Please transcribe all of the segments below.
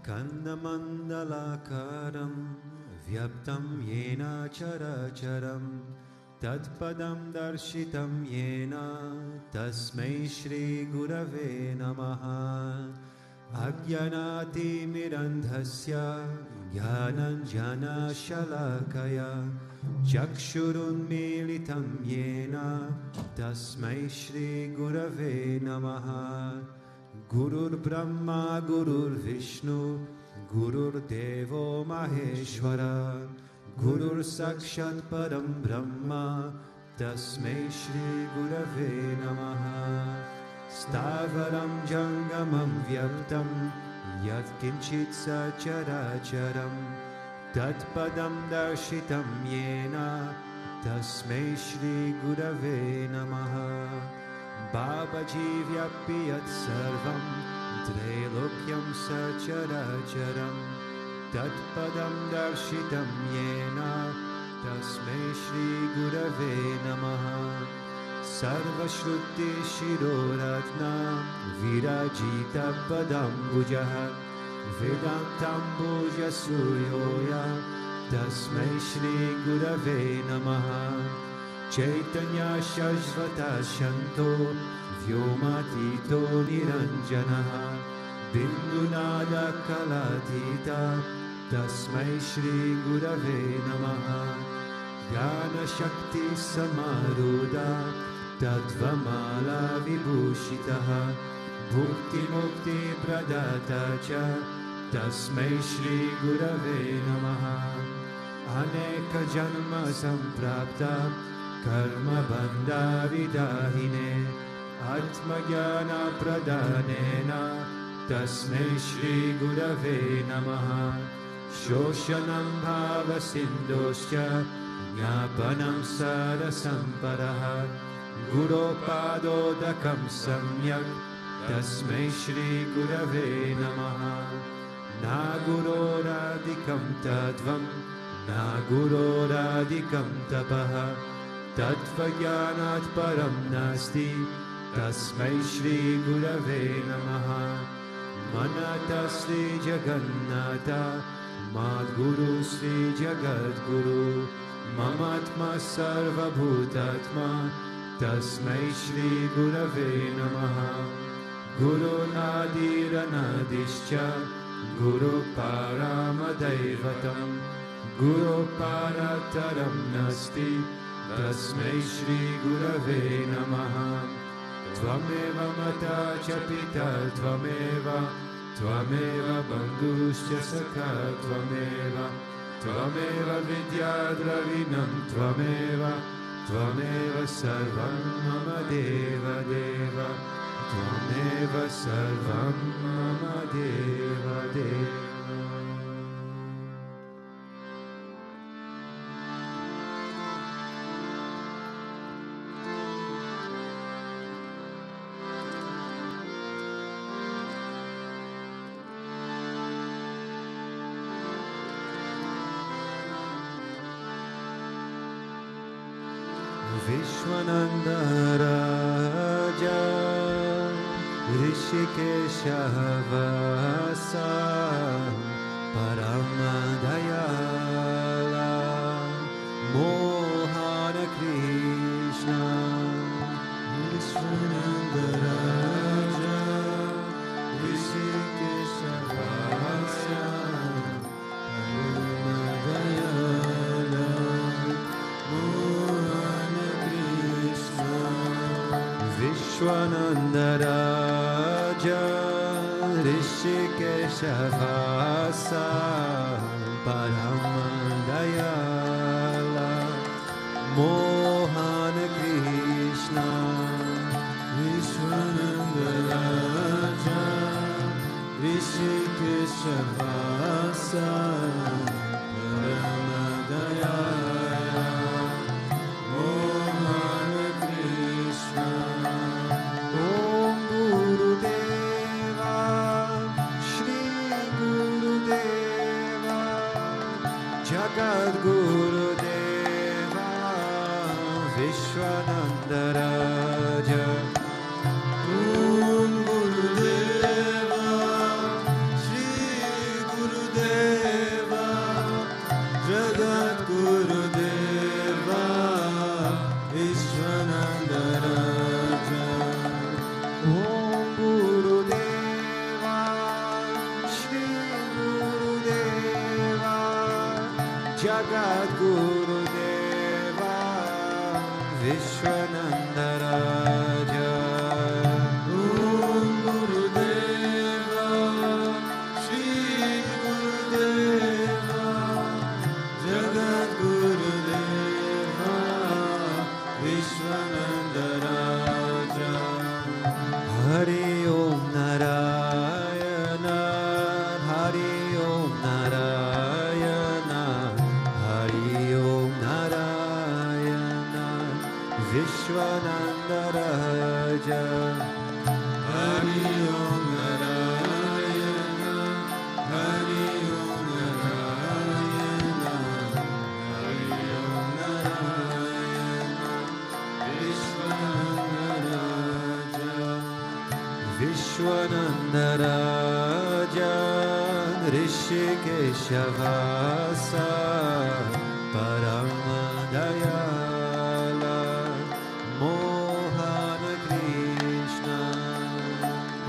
Kandamandalakaram vyaptam yena characharam tatpadam darshitam yena tasmai Shri Gurave Namaha. Ajnanati mirandhasya jnananjana shalakaya chakshurunmilitam yena tasmai Shri Gurave Namaha. Gurur Brahma Gurur Vishnu Gurur Devo Maheshwara Gurur Sakshat Param Brahma Tasmai Shri Gurave Namaha. Stavaram Jangamam Vyaptam Yat Kinchit Sacharacharam Tatpadam Darshitam Yena Tasmai Shri Gurave Namaha. Babaji Vyapi Yat Sarvam Trailokyam Sacharacharam Tatpadam Darshitam Yena Tasmai Shri Gurave Namaha. Sarva Shruti Shiroratna Virajita Padam Bujaha Vedantam Buja Suryoya Tasmai Shri Gurave Namaha. Chaitanya Shashvata Shanto Vyomatito Niranjanaha Bindunada Kalatita Tasmai Shri Gurave Namaha. Jnana Shakti Samaruda Tatvamala Vibhushitaha Bhukti Mukti Pradata Cha Tasmai Shri Gurave Namaha. Aneka Janma Samprapta Karma Bandha Vidahine Atma Jnana Pradhanena Tasmai Shri Gurave Namaha. Shoshanam Bhava Sindoscha Jnapanam Sarasamparaha Guru Padodakam Samyak Tasmai Shri Gurave Namaha. Na Guroradikam Tadvam Na Guroradikam Tapaha Tatvajnanat Param Nasti Tasmai Shri Gurave Namaha. Manata Sri Jagannatha Madguru Sri Jagadguru Mamatma Sarva Bhutatma Tasmai Shri Gurave Namaha. Guru Nadira Nadischa Guru Paramadaivatam Guru Parataram Nasti Tasmai Shri Gurave Namaha. Tvameva Mata Chapita Tvameva Tvameva Bandhuscha Sakha Tvameva Tvameva Vidyadravinam Tvameva Tvameva Sarvam Mama Deva Deva Tvameva Sarvam Mama Deva Deva. Vishwananda Raja Rishikesha Vasa Paramadayala Mohana Krishna. Vishwananda Raja Rishikesha Vasa Paramadayala Vishwananda Raja Rishikesha Vasa Paramadayala Mohana Krishna. Vishwananda Raja Rishikesha Vasa Paramadayala Mohana Krishna. Om Gurudeva Shri Gurudeva Jagat Gurudeva Vishwananda Raja. Om Gurudeva Shri Jagadguru Deva Vishwananda Raja. Om Gurudeva Sri Gurudeva Jagadguru Deva Vishwananda Raja. Hari Om Narayana, Hari Om Narayana, Hari Om Narayana, Vishwananda Raja. Hari Om Narayana, Hari Om Narayana, Hari Om Narayana, Vishwananda Raja. Vishwananda Raja, Rishikesha Vasa, Paramadayala, Mohana Krishna.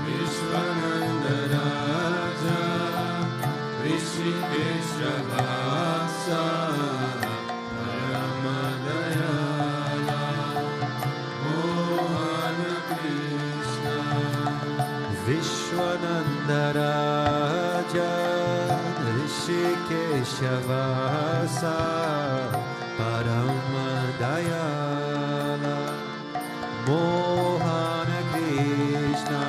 Vishwananda Raja, Rishikesha Vasa, Paramadayala, Mohana Krishna. Vishwananda Raja, Rishikesha Vasa, Paramadayala, Mohana Krishna.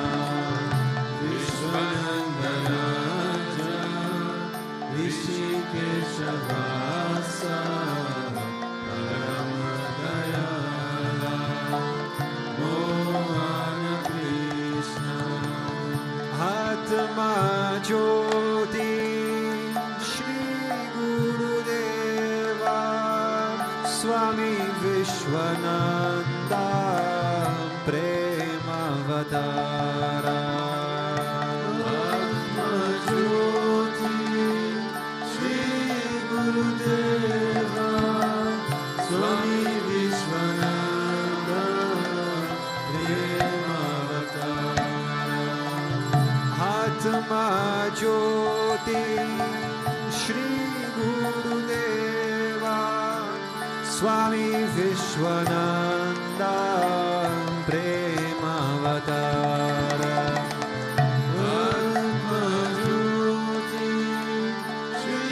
Vishwananda Raja, Rishikesha Vasa, Paramadayala, Mohana Krishna. Atma Jyoti Shri Gurudeva Swami Vishwananda Premavatara. Atma Jyoti Shri Gurudeva Swami Vishwananda Premavatara. Atma Jyoti Shri Gurudeva Swami Vishwananda Premavatara. Atma Jyoti Shri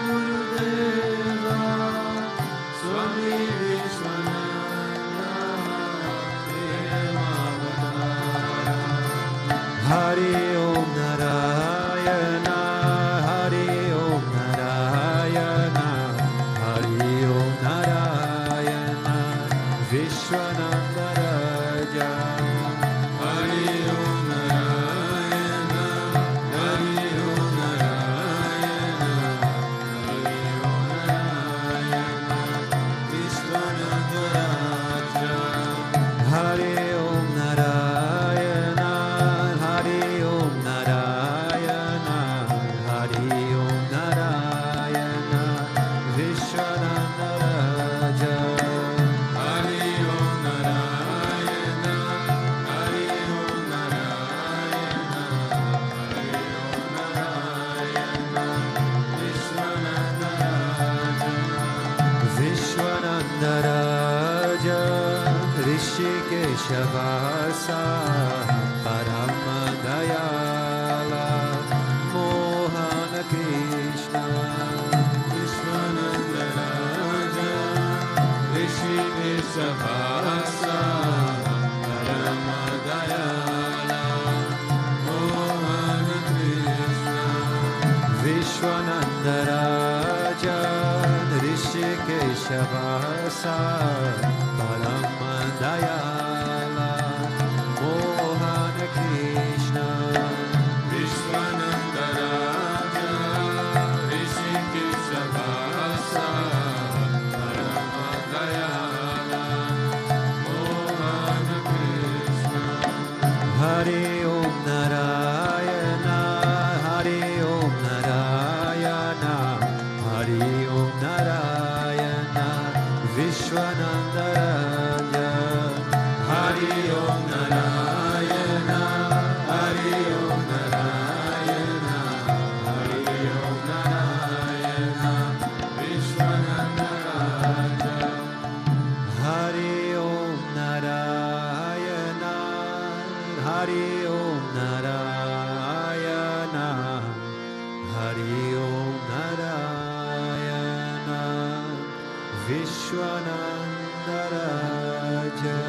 Gurudeva Swami Vishwananda Premavatara. Hari Om Narayana, Hari Om Narayana, Hari Om Narayana, Vishwananda Raja. Hari Om Narayana, Hari Om Narayana, Hari Om Narayana, Vishwananda Raja. Hari Om Narayana, Hari Om Narayana, Hari Om Narayana, Vishwananda Raja. Hari Om Narayana, Hari Om Narayana, Hari Om Narayana, Vishwananda Raja. Vishwananda Raja, Rishikesha Vasa, Paramadayala, Mohana Krishna. Vishwananda Raja, Rishikesha Vasa, Paramadayala, Mohana Krishna. Vishwananda Raja, Rishikesha Vasa, Paramadayala, Mohana Krishna. Vishwananda Raja, Rishikesha Vasa, Paramadayala, Mohana Krishna. Hari Om Narayana, Hari Om Narayana, Hari Om Narayana, Vishwananda Raja. Vishwananda Raja.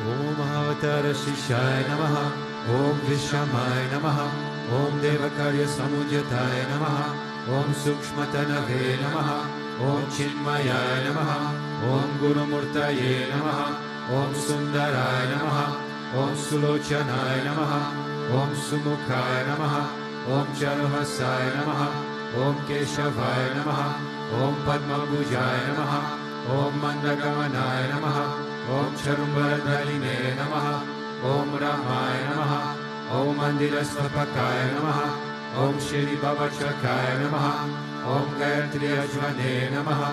Om Avatar Shishaya Namaha, Om Vishamaya Namaha, Om Devakarya Samujataya Namaha, Om Sukshmatanave Namaha, Om Chinmayaya Namaha, Om Gurumurtaye Namaha, Om Sundaraya Namaha, Om Sulochanaya Namaha, Om Sumukhaya Namaha, Om Charvasaya Namaha, Om Keshavaya Namaha, Om Padmabhujaya Namaha, Om Mandagamanaya Namaha, Om Charumbaradhaline Namaha, Om Ramaya Namaha, Om Mandirasvapakaya Namaha, Om Shri Babachakaya Namaha, Om Gayatri Ajvane Namaha,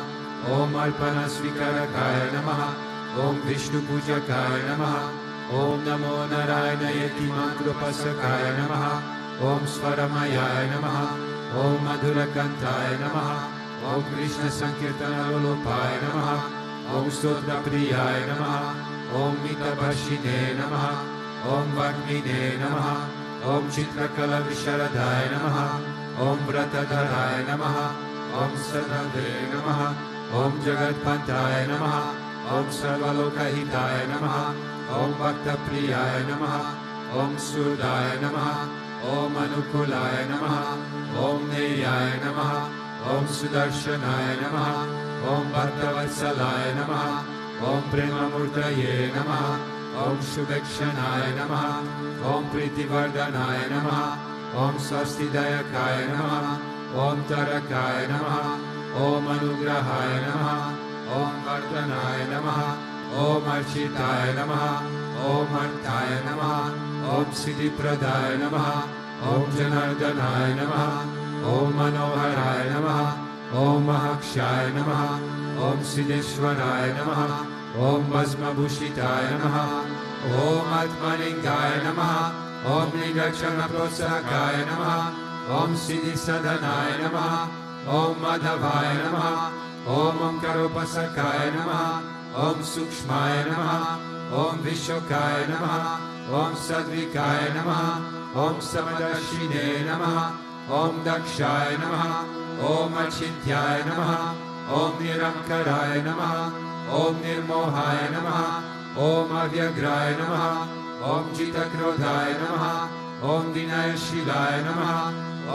Om Alpana Svikarakaya Namaha, Om Vishnu Pujakaya Namaha, Om Namo Narayana Yeti Mantrupasakaya Namaha, Om Swaramayaya Namaha, Om Madhurakantaya Namaha, Om Krishna Sankirtana Lolopaya Namaha, Om Stotra Priyaya Namaha, Om Mitabhashine Namaha, Om Vakmine Namaha, Om Chitrakala Visharadaya Namaha, Om Vratadharaya Namaha, Om Sadave Namaha, Om Jagatpantaya Namaha, Om Sarvalokahitaya Namaha, Om Bhakta Priyaya Namaha, Om Surdaya Namaha, Om Anukulaya Namaha, Om Neyaya Namaha, Om Sudarshanaya Namaha, Om Bhaktavatsalaaya Namaha, Om Premamurtaye Namaha, Om Shubhekshanaya Namaha, Om Pritivardhanaya Namaha, Om Swastidayakaya Namaha, Om Tarakaya Namaha, Om Anugrahaya Namaha, Om Vardhanaya Namaha, Om Architaya Namaha, Om Arthaya Namaha, Om Siddhipradaya Namaha, Om Janardhanaya Namaha, Om Manoharaya Namaha, Om Mahakshaya Namaha, Om Siddheshwaraya Namaha, Om Bhasmabhushitaya Namaha, Om Atmaningaya Namaha, Om Nigakshana Prosakaya Namaha, Om Siddhi Sadhanaya Namaha, Om Madhavaya Namaha, Om Omkaropasakaya Namaha, Om Sukshmaya Namaha, Om Vishokaya Namaha, Om Sadvikaya Namaha, Om Samadarshine Namaha, Om Dakshaya Namaha, Om Achintyaya Namaha, Om Niramkaraya Namaha, Om Nirmohaya Namaha, Om Avyagraya Namaha, Om Jitakrodhaya Namaha, Om Vinayashilaya Namaha,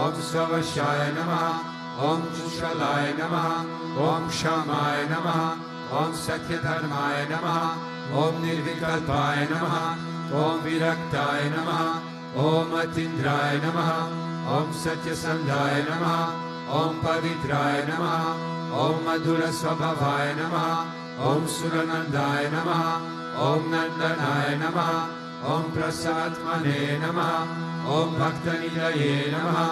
Om Svavashaya Namaha, Om Chushalaya Namaha, Om Shamaya Namaha, Om Satyadharmaya Namaha, Om Nirvikalpaya Namaha, Om Viraktaya Namaha, Om Atindraya Namaha, Om Satyasandhaya Namaha, Om Pavitraya Namaha, Om Madhura Swabhavaya Namaha, Om Suranandaya Namaha, Om Nandanaya Namaha, Om Prasatmane Namaha, Om Bhaktanidaye Namaha,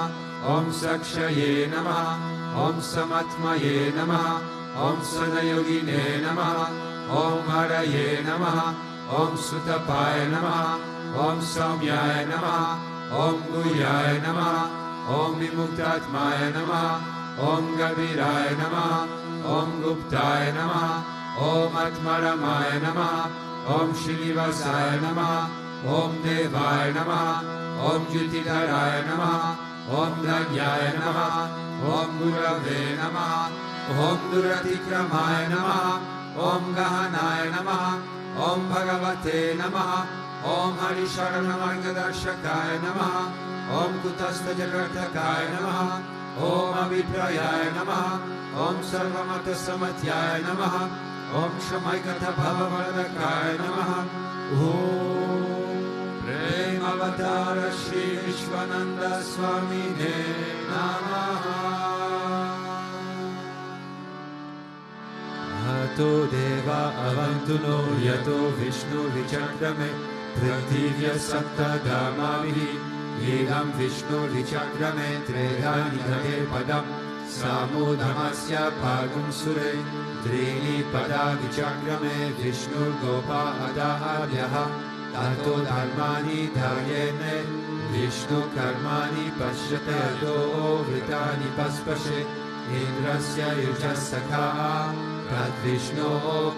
Om Sakshaye Namaha, Om Samatmaye Namaha, Om Sadayogine Namaha, Om Haraye Namaha, Om Sutapaya Namaha, Om Saumyaya Namaha, Om Guhyaya Namaha, Om Vimuktatmaya Namaha, Om Gaviraya Namaha, Om Guptaya Namaha, Om Atmaramaya Namaha, Om Shrivasaya Namaha, Om Devaya Namaha, Om Jyotidharaya Namaha, Om Dhanyaya Namaha, Om Gurave Namaha, Om Duratikramaya Namaha, Om Gahanaya Namaha, Om Bhagavate Namaha, Om Harisharanamargadarshakaya Namaha, Om Kutastha Jagartakaya Namaha, Om Aviprayaya Namaha, Om Sarvamata Samatyaya Namaha, Om Shamaikata Bhavavardakaya Namaha, Om Premavatara Sri Vishwananda Swami Namaha. Ato Deva Avantuno Yato Vishnu Vichakrame Prativya Sapta Dhamamihi Yedam Vishnu Vichakrame Tredhani Dhage Padam Samudhamasya Bhagum Sure Trini Pada Vichakrame Vishnu Gopa Adahadyaha Tato Dharmani Dhayene Vishnu Karmani Pashyate Ato Vritani Paspashe Indrasya Yujasakha Tad Vishnu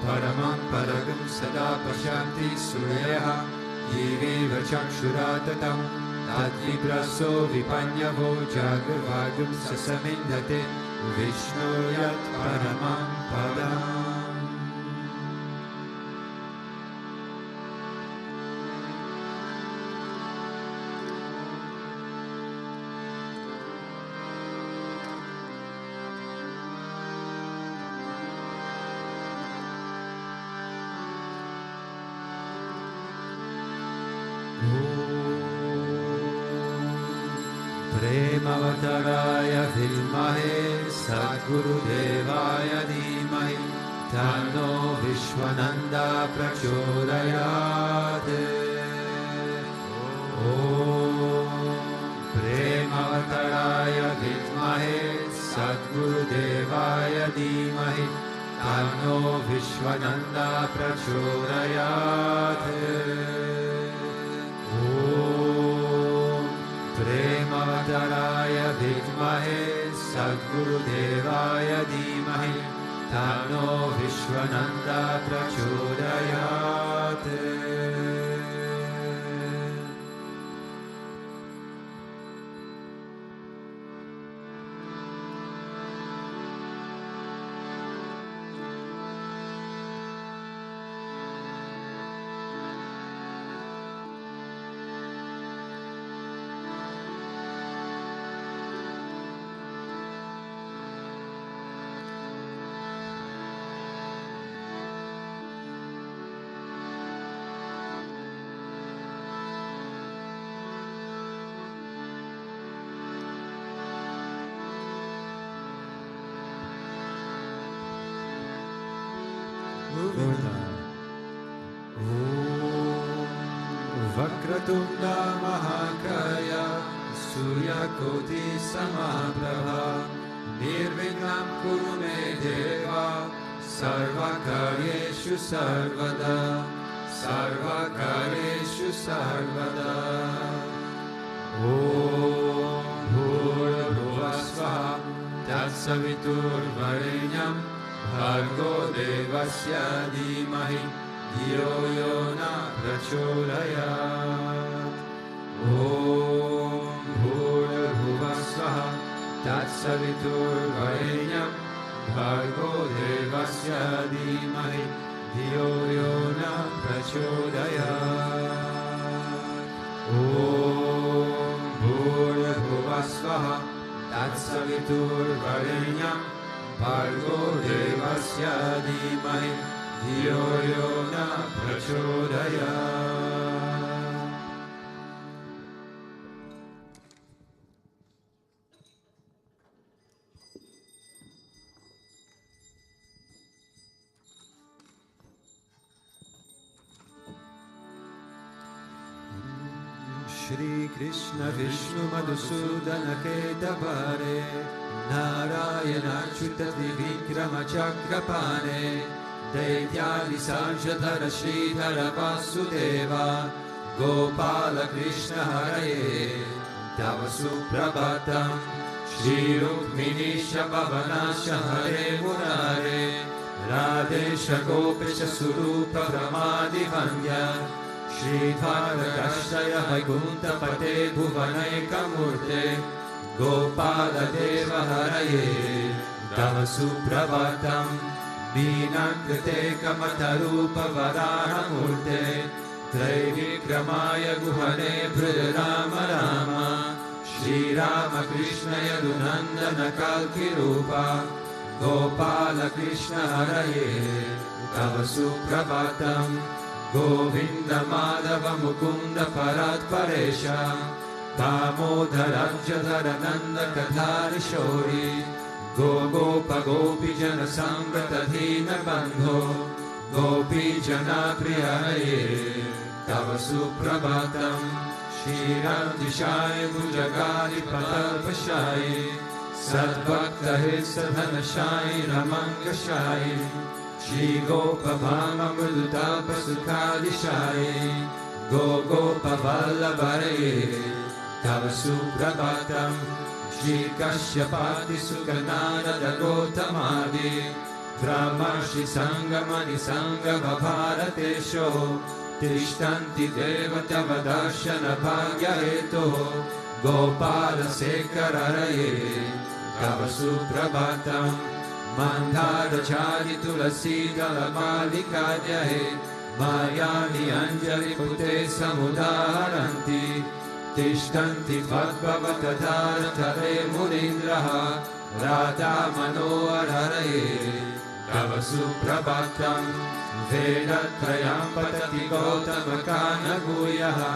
Paramam Paragam Sada Pashanti Suryaha Yivi Vachakshuratatam Tadvipraso vipanyavo jagravagum sasamindate Vishnu yat paramam padam. Premavattaraya Vilmahe Sadgurudevaya Dhimahi Tanno Vishwananda Prachodayate. Om Premavattaraya Vilmahe Sadgurudevaya Dhimahi Tanno Vishwananda Prachodayate. Premavattaraya Vidmahe Sadgurudevaya Dhimahi Tanno Vishwananda Prachodayate. Vakratunda Mahakaya Suryakoti Samaprabha Nirvignam Kuru Me Deva Sarvakaryeshu Sarvada Sarvakaryeshu Sarvada. Om Bhurabhuvasvaha Tatsaviturvarenyam Bhargo Devasya Dhimahi Dhiyo Yo Na Prachodayat. Om Bhurabhuvasvaha Tatsaviturvarenyam Bhargo Devasya Dhimahi Dhiyo Yo Na Prachodayat. Om Bhurabhuvasvaha Tatsaviturvarenyam Bhargo Devasya Dhimahi Dhiyo Yo Na Prachodayat. Shri Krishna Vishnu Madhusudana Ketavare Narayana Achyuta Trivikrama Chakrapane Daityali Sanjadhara Sridhara Vasudeva Gopala Krishna Haraye Tava Suprabhatam Shri Rukmini Shabhavanasha Hare Murare Radesha Gopesha Surupa Brahmadi Vandya Shri Bharadashtaya Vaikuntha Pate Bhuvanayaka Murte Gopala Deva Haraye Tava Suprabhatam Dīnakrite Kamatarupa Varaha Murte Traivikramaya Guhane Bhrida Rama Rama Shri Rama Krishna Yadunandana Kalki Rupa Gopala Krishna Haraye Tava Suprabhatam Govinda Madhava Mukunda Parat Paresha Damodara Jadhara Nanda Kadhari Shori Gopa Gopi Jana Samvrata Dhina Bandho Gopi Jana Priyaye Tava Suprabhatam Shri Radhishaye Bhujagali Patalpashaye Sadbhakta Sadhanashaye Ramangashaye Shri Gopa Bhama Mridutapa Sukhadishaye Gopa Vallabharaye Tava Suprabhatam Shri Kashyapati Sukanarada Gautamadi Brahma Shri Sangamani Sangha Bharatesho Tishtanti deva tava darshana bhagya heto Gopala sekararaye Tava suprabhatam Mandhara chari tulasi dala malikadyahe Mayani anjali pute samudaharanti Tishtanti bhagavatatara tare munindraha Radha manohararaye Tava suprabhatam Vedatrayam patati gautamakana guyaha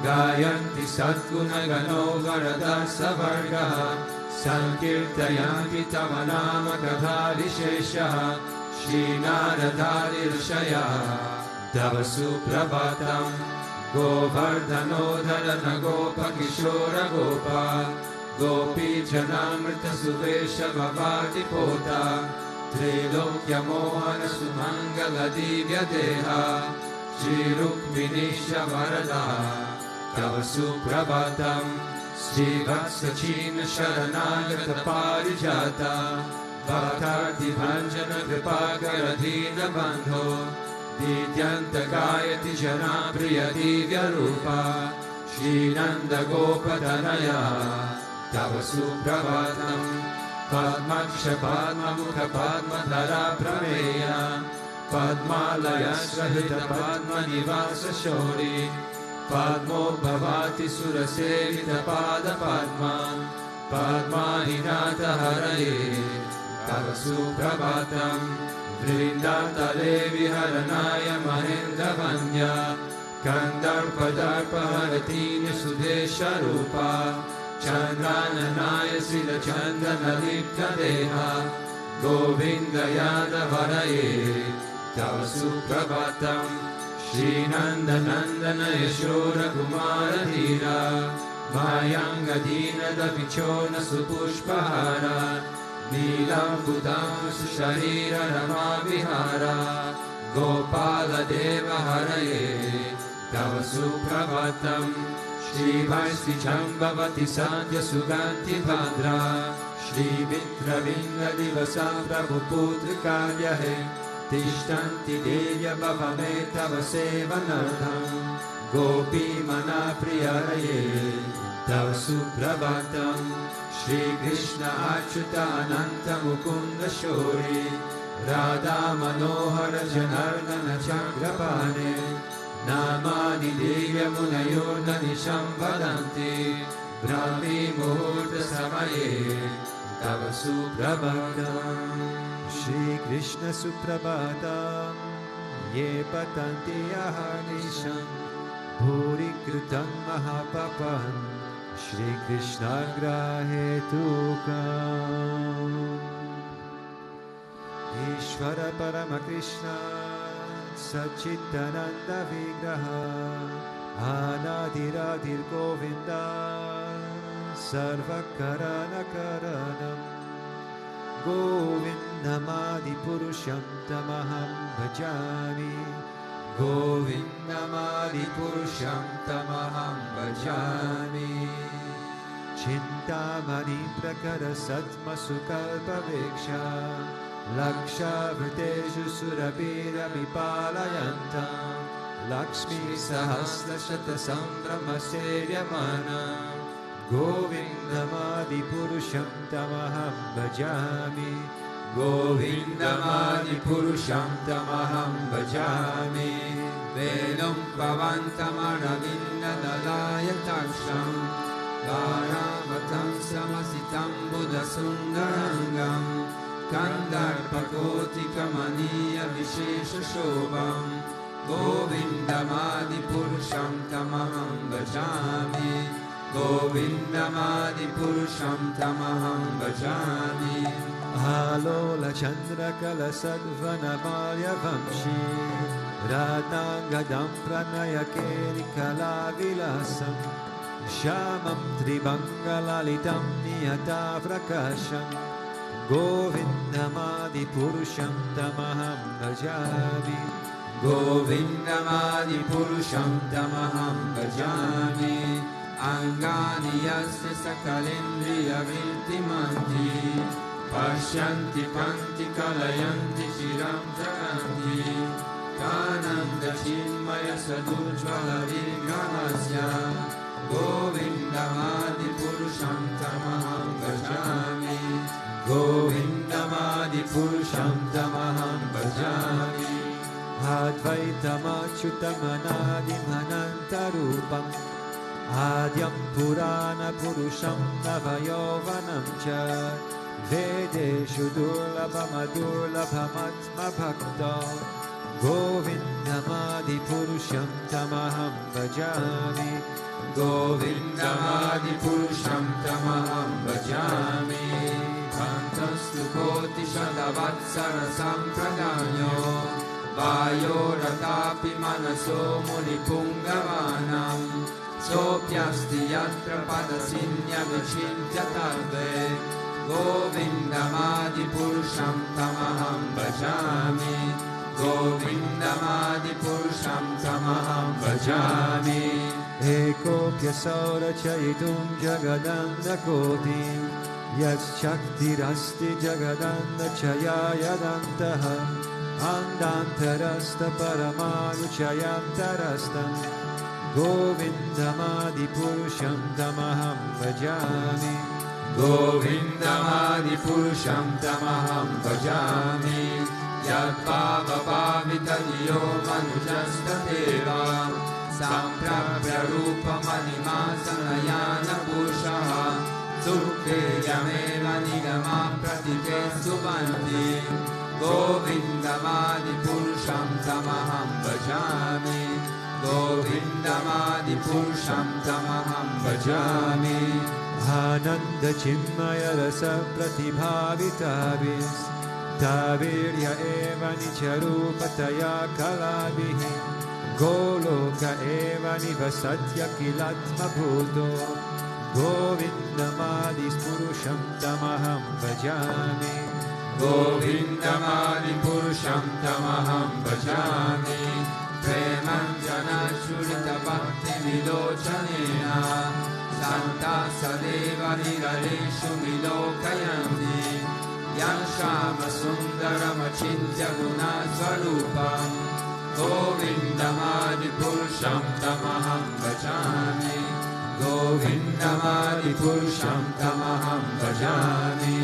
Gayanti satguna gano varadasa vargaha Sankirtayanti tamanama katharisheshaha Shrinadadari rishayaha Tava suprabhatam Govardhano dharana gopa kishora gopa Gopi janamrita suvesha vavati pota Trilokya mohana sumangala divya deha Shri Rukminisha varada Tava suprabhatam Shri Vatsachina sharanagata parijata Bhaktarthi bhanjana vipagaradhina bandho Dityanta gayati jana priya divya rupa Shri Nanda gopadanaya Tava suprabhatam Padmaksha Padmamukha Padmadhara Prameya Padmalaya Srahita Padma Nivasa Shori Padmo Bhavati Surasevita Pada Padma Padma Hinata Haraye Tava suprabhatam Vrindantale Viharanaya Mahendra Vanya Kandarpadarpa Haratini Sudesha Rupa Chandrananaya Sila Chandana Lipta Deha Govinda Yadavaraye Tava suprabhatam Shri Nanda Nandana Yashora Kumara Dhira Mayanga Dina Davichona Supushpahara Nilam Budam Susharira Rama Vihara Gopala Deva Haraye Tava suprabhatam Shri Vaisvi Chambavati Sandhya Suganti Bhadra Shri Vitravinga Divasa Prabhu Putrikaryahe Tishtanti Devya Bhavame Tava Sevanardham Gopi Mana Priyaraye Tava suprabhatam Shri Krishna Achyuta Ananta Mukunda Shori Radha Manohara Janardana Chakrapane Namani Devya Munayurna Nisham Vadanti Brahmi Muhurta Samaye Tava suprabhatam Shri Krishna suprabhatam Ye patanti aharnisham Bhuri Kritam Mahapapam Shri Krishna Grahetukam Ishvara Paramakrishna Satchitananda Vigraha Anadiradir Govinda Sarvakarana Karanam Govindamadi Purusham Tamaham Bhajami Govindamadi Purusham Tamaham Bhajami Chintamani Prakara Satma Sukalpa Viksha Laksha Vrteshu Surabira Vipalayantam Lakshmi Sahasra Shata Sambrahma Seryamana Govindamadi Purusham Tamaham Bhajami Govindamadi Purusham Tamaham Bhajami Vedam Pavantamaravinda Dalaya Taksham Varavatam Samasitam Buddha Sundarangam Kandarpakoti Kamaniya Vishesha Shobham Govindamadi Purusham Tamaham Bhajami Govindamadi Purusham Tamaham Bhajami Alola Chandra Kala Sadvana Malya Vamshi Radhangadam Pranaya Keri Kala Vilasam Shamam Tribangalalitam Niyata Prakasham Govindamadi Purusham Tamaham Bhajami Govindamadi Purusham Tamaham Bhajami Angani Yasya Sakalendriya Viltimanti Pashyanti Panti Kalayanti Shiram Jaganti Nityananda Chinmaya Sadujvala Vigrahasya Govindamadi Purusham Tamaham Bhajami Govindamadi Purusham Tamaham Bhajami Advaitamachutamanadim Anantarupam Adyam Purana Purusham Navayovanam Cha Vedeshu Durlabhamadurlabhamatma Bhakta Govindamadi Purusham Tamaham Bhajami Govindamadi Purusham Tamaham Bhajami Kantastu Koti Shadavatsara Sampradanyo Vayo Ratapi Manaso Munipungavanam Sopyasti Yatra Padasinya Vichintya Tarve Govindamadi Purusham Tamaham Bhajami Govindamadi Purusham Tamaham Bhajami Ekopya Saura Chaitum Jagadanda Koti Yaschaktirasti Jagadanda Chayayadantaha Andantarasta Paramanu Chayantarastam Govindamadi Purusham Tamaham Bhajami Govindamadi Purusham Tamaham Bhajami Yadbhava-bhavitadiyo manujastateva Samprapya rupamanimāsanayana purushaha Sukhe yameva nigama pratike subanti Govindamadi Purusham Tamaham Bhajami Govindamadi Purusham Tamaham Bhajami Ananda Chinmaya Rasa Pratibhavitavis Tavirya Eva Nicharupataya Kalabhihi Goloka Eva Nivasatya Kilatma Bhuto Govindamadi Purusham Tamaham Bhajami Govindamadi Purusham Tamaham Bhajami Premanjana Shurita Bhakti Vilochanena Santa Sadeva Nirareshu Vilokayanti Yanshama Sundarama Chintya Guna Swarupam Govindamadi Purusham Tamaham Bhajami Govindamadi Purusham Tamaham Bhajami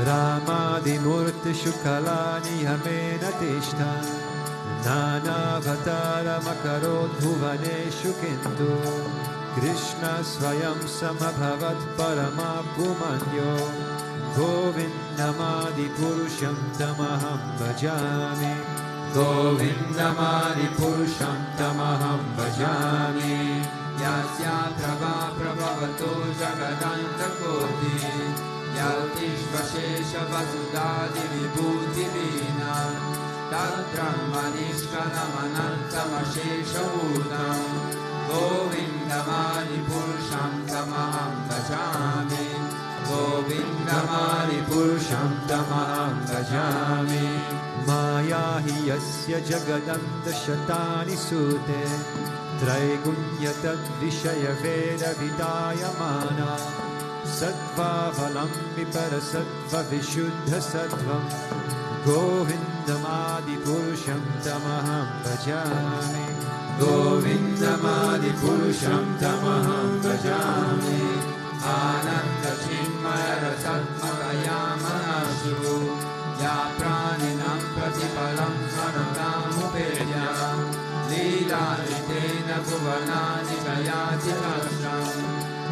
Ramadi Murti Shukalani Yamena Tishtan Nanavatara Makarot Bhuvaneshu Kintu Krishna Swayam Samabhavat Parama Pumanyo Govindamadi Purusham Tamaham Bhajami Govindamadi Purusham Tamaham Bhajami Yasya Prabha Prabhavato Jagadanta Koti Yatishvashesha Vasudadi Vibhuti Vina Tatra Manishkana Manantamashesha Bhutam Govindamadi Purusham Tamaham Bhajami Govindamadi Purusham Tamaham Bhajami Maya hi yasya jagadanta shatani sute Traigunyatad vishaya veda vidayamana Sattva valambi parasattva vishuddha sattvam Govindamadi Purusham Tamaham Bhajami Govindamadi Purusham Tamaham Bhajami Ananda Chinmaya Rasatmakaya Manashu Ya Praninam Pratipalam Sanatamupedya Lila Ritena Bhuvanani Jayati Darshan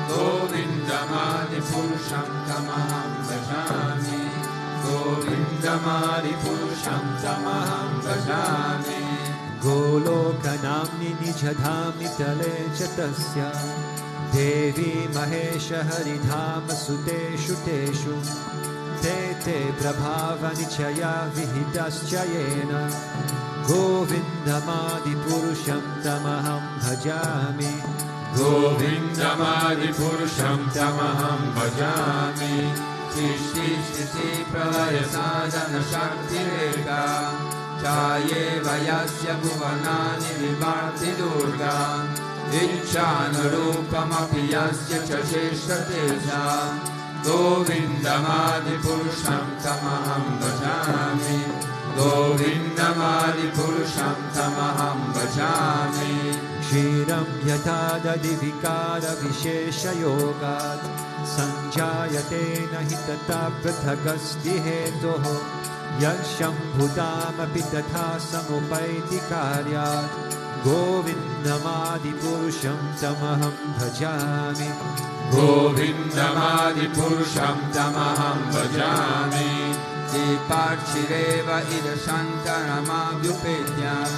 Govindamadi Purusham Tamaham Bhajami Govindamadi Purusham Tamaham Bhajami Golokanamni Nijadhamni Tale Chatasya Devi Mahesha Haridhama Suteshu Teshu Te Prabhava Nichaya Vihidaschayena Govindamadi Purusham Tamaham Bhajami Govindamadi Purusham Tamaham Bhajami Shishti Shishti Pralaya Sadhana Shakti Reka Chaye Vayasya Bhuvanani Vibharti Durga Ichhanarupamapi Yasya Chashesha Teja Govindamadi Purusham Tamaham Bhajami Govindamadi Purusham Tamaham Bhajami. Kshiram yata dadivikara vishesha yogat sanjayate nahi tata prathagasti hetoho yaksham bhutam api tatha samupaiti karyat Govindamadi Purusham Tamaham Bhajami. Govindamadi Purusham Tamaham Bhajami. Diparchireva ida shantaramabhyupetyam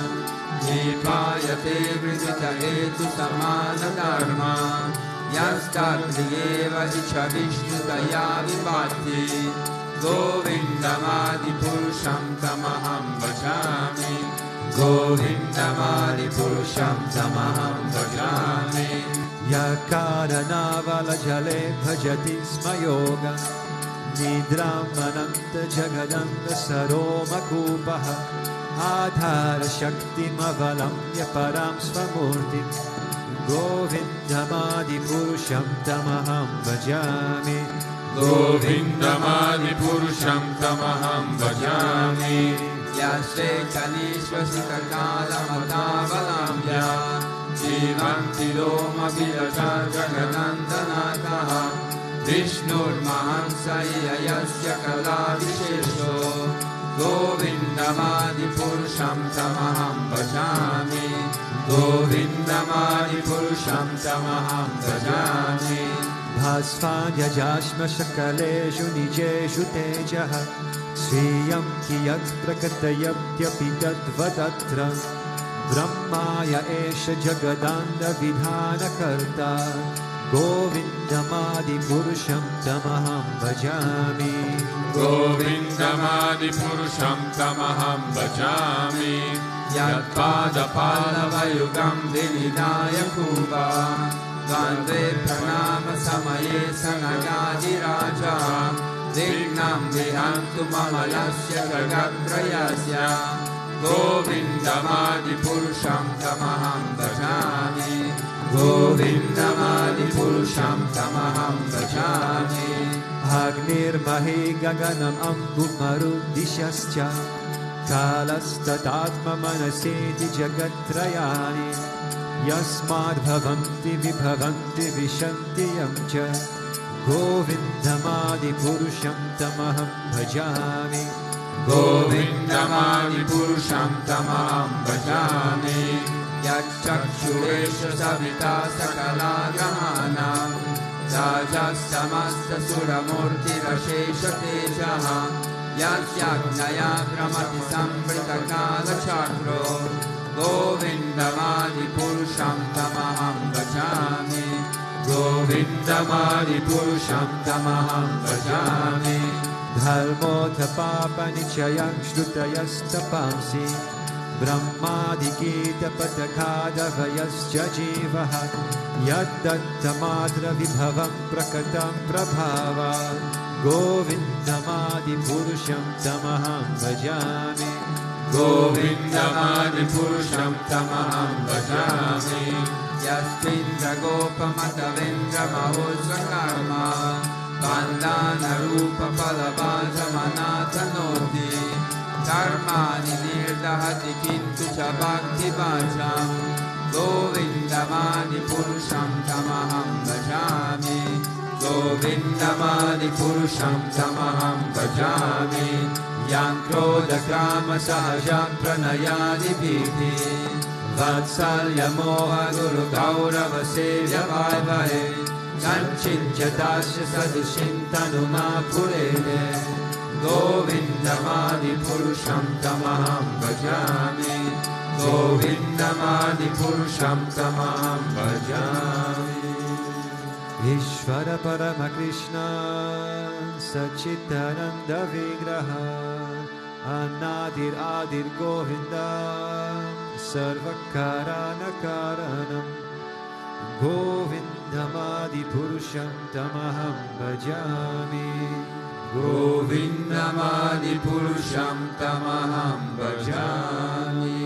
Nipayate vridita etu samana dharma Yastathriyeva icha vishnudaya vibhati Govindamadi Purusham Tamaham Bhajami. Govindamadi Purusham Tamaham Bhajami. Yakaranavala jale bhajati smayoga Nidramananta jagadanda saroma kupaha Adhara shakti mavalamya param svamurti Govindamadi Purusham Tamaham Bhajami. Govindamadi Purusham Tamaham Bhajami. Yasve Kanishvasita Kalamatavalamya Jivanti Loma Vilaja Jagadandanataha Vishnur Mahansaya Yasya Kala Vishesho Govindamadi Purusham Tamaham Bhajami. Govindamadi Purusham Tamaham Bhajami. Bhasvanya jashma shakaleju nijeshu tejaha Sriyam kiyat prakatayapyapi tadvadatra Brahmaya esha jagadanda vidhana karta Govindamadi Purusham Tamaham Bhajami. Govindamadi Purusham Tamaham Bhajami. Yatpada Palavayugam Vinidaya Kuva Gandhe Pranama Samaye Sanagadi Raja Vignam Vihantu Mamalasya Jagatrayasya Govindamadi Purusham Tamaham Bhajami. Govindamadi Purusham Tamaham Bhajami. Agnir Mahi Gaganam Ambumaru Dishascha Kalastatatma Manaseti Jagatrayani Yasmad Bhavanti Vibhavanti Vishanti Yamcha Govindamadi Purusham Tamaham Bhajami. Govindamadi Purusham Tamaham Bhajami. Yachakshuresha Savita Sakala Grahana Sajasamasta Suramurti Rashesha Tejaha Yasyagnaya Brahmati Sambrita Kala Chakro Govindamadi Purusham Tamaham Bhajami. Govindamadi Purusham Tamaham Bhajami. Dharmotha Papa Nichayam Shrutayastapamsi Brahmadikita Patakadavayascha Jivaha Yaddattamadra Vibhavam Prakatam Prabhava Govindamadi Purusham Tamaham Bhajami. Govindamadi Purusham Tamaham Bhajami. Yasvindra Gopamata Vendra Mahosvakarma Bandana Rupa Palavaja Manata Noti Karmani Nirdahati Kintu Cha Bhakti Bhajam Govindamadi Purusham Tamaham Bhajami. Govindamadi Purusham Tamaham Bhajami. Yankroda Krama Sahajam Pranayadi Bhiti Vatsalya Moha Guru Gaurava Sevya Vaivai Sanchityatasya Sadushintanuma Purede Govindamadi Purusham Tamaham Bhajami. Govindamadi Purusham Tamaham Bhajami. Ishvara Parama Krishna Sachitananda Vigraha Anadir Adir Govinda Sarvakarana Karanam Govindamadi Purusham Tamaham Bhajami. Govindamadi Purusham Tamaham Bhajami.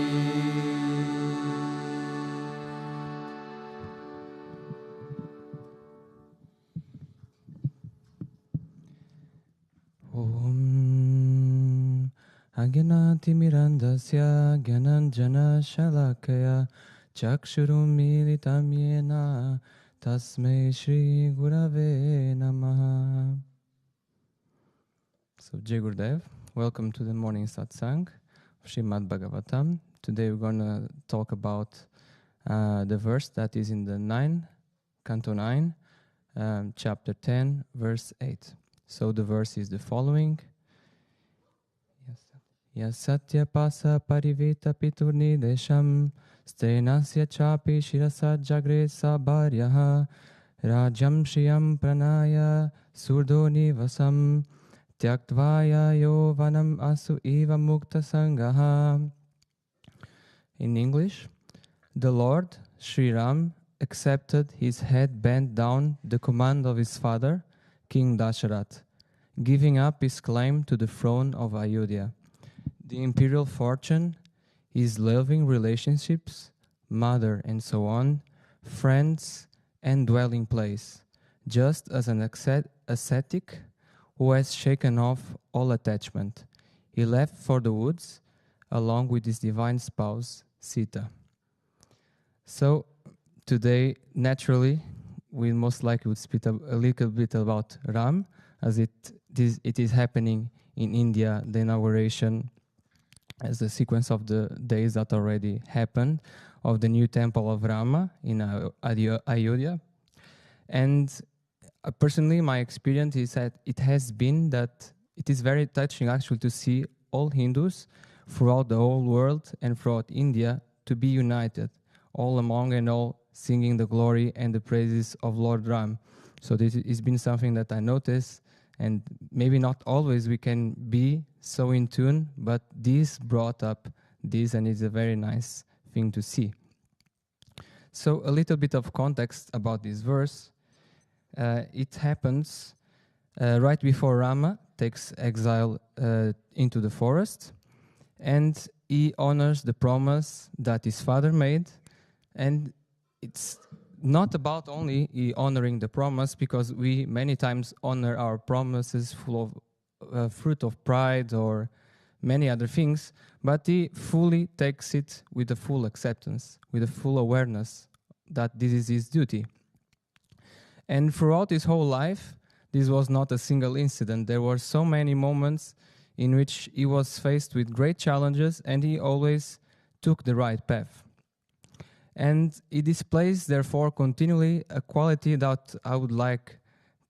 Agyanatimirandasya Gyananjana Shalakaya Chakshurum Militam Yena Tasmai Shri Gurave Namaha. So, Jai Gurudev, welcome to the morning satsang of Srimad Bhagavatam. Today we're going to talk about the verse that is in the Canto 9, chapter 10, verse 8. So the verse is the following. Yasatya pasa parivita piturni desham stenasya chapi shirasa jagre sabharyaha rajam shriyam pranaya surdoni vasam Tyaktvaya yovanam asu eva mukta sangaha. In English, the Lord, Sri Ram, accepted his head bent down the command of his father, King Dasharat, giving up his claim to the throne of Ayodhya. The imperial fortune, his loving relationships, mother and so on, friends and dwelling place, just as an ascetic who has shaken off all attachment. He left for the woods along with his divine spouse, Sita. So today, naturally, we most likely would speak a little bit about Ram, as it is happening in India, the inauguration as a sequence of the days that already happened of the new temple of Rama in Ayodhya. And personally, my experience is that it has been that it is very touching actually to see all Hindus throughout the whole world and throughout India to be united, all among and all singing the glory and the praises of Lord Ram. So this has been something that I noticed, and maybe not always we can be so in tune, but this brought up this, and it's a very nice thing to see. So a little bit of context about this verse. It happens right before Rama takes exile into the forest, and he honors the promise that his father made. And it's not about only he honoring the promise, because we many times honor our promises full of fruit of pride or many other things, but he fully takes it with a full acceptance, with a full awareness that this is his duty. And throughout his whole life, this was not a single incident. There were so many moments in which he was faced with great challenges, and he always took the right path. And he displays, therefore, continually a quality that I would like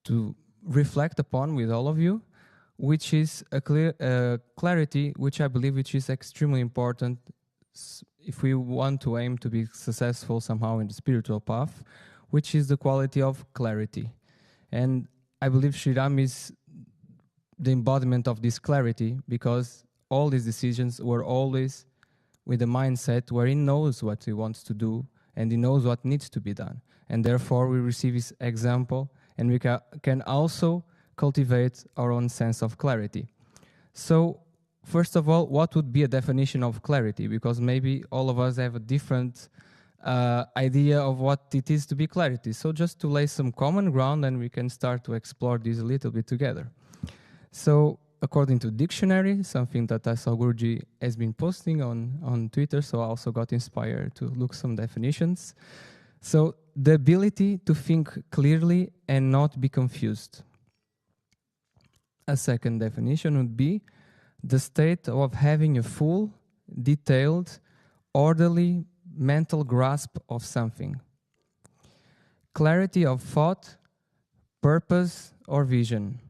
to reflect upon with all of you, which is a clarity, which I believe which is extremely important if we want to aim to be successful somehow in the spiritual path, which is the quality of clarity. And I believe Sri Ram is the embodiment of this clarity, because all these decisions were always with a mindset where he knows what he wants to do and he knows what needs to be done. And therefore we receive his example, and we can also cultivate our own sense of clarity. So first of all, what would be a definition of clarity? Because maybe all of us have a different idea of what it is to be clarity. So just to lay some common ground, and we can start to explore this a little bit together. So according to dictionary, something that I saw Guruji has been posting on Twitter, so I also got inspired to look some definitions. So the ability to think clearly and not be confused. A second definition would be the state of having a full, detailed, orderly mental grasp of something. Clarity of thought, purpose, or vision.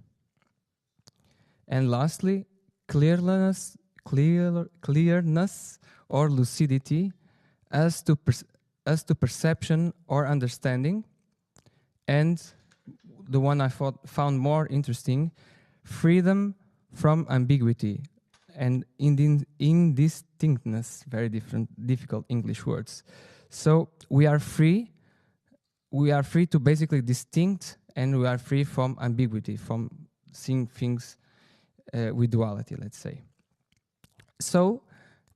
And lastly, clearness or lucidity as to perception or understanding. And the one I found more interesting, freedom from ambiguity and indistinctness, very difficult English words. So we are free to basically distinct, and we are free from ambiguity, from seeing things with duality, let's say. So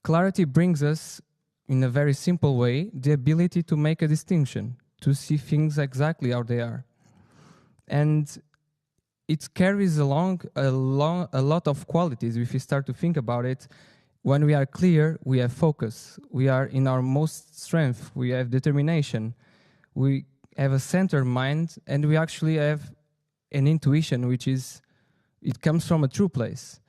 clarity brings us, in a very simple way, the ability to make a distinction, to see things exactly how they are. And it carries along a lot of qualities. If you start to think about it, when we are clear, we have focus. We are in our most strength. We have determination. We have a centered mind, and we actually have an intuition, it comes from a true place.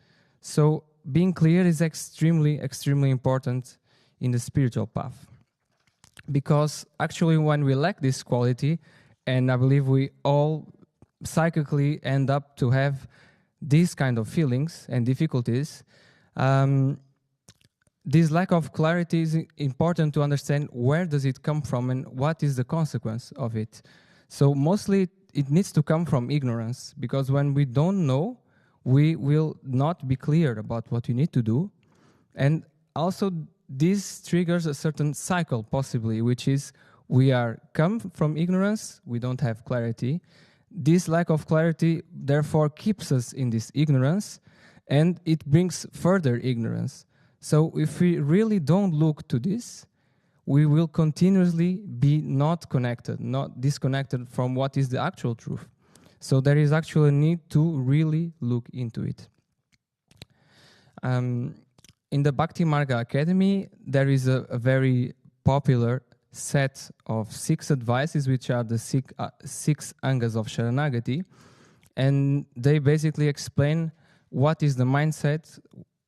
So being clear is extremely, extremely important in the spiritual path. Because actually when we lack this quality, and I believe we all psychically end up to have these kind of feelings and difficulties, this lack of clarity is important to understand where does it come from and what is the consequence of it. So mostly it needs to come from ignorance, because when we don't know, we will not be clear about what we need to do. And also this triggers a certain cycle possibly, which is we are come from ignorance, we don't have clarity. This lack of clarity therefore keeps us in this ignorance, and it brings further ignorance. So if we really don't look to this, we will continuously be not connected, not disconnected from what is the actual truth. So there is actually a need to really look into it. In the Bhakti Marga Academy, there is a very popular set of 6 advices, which are the 6 angas of Sharanagati. And they basically explain what is the mindset,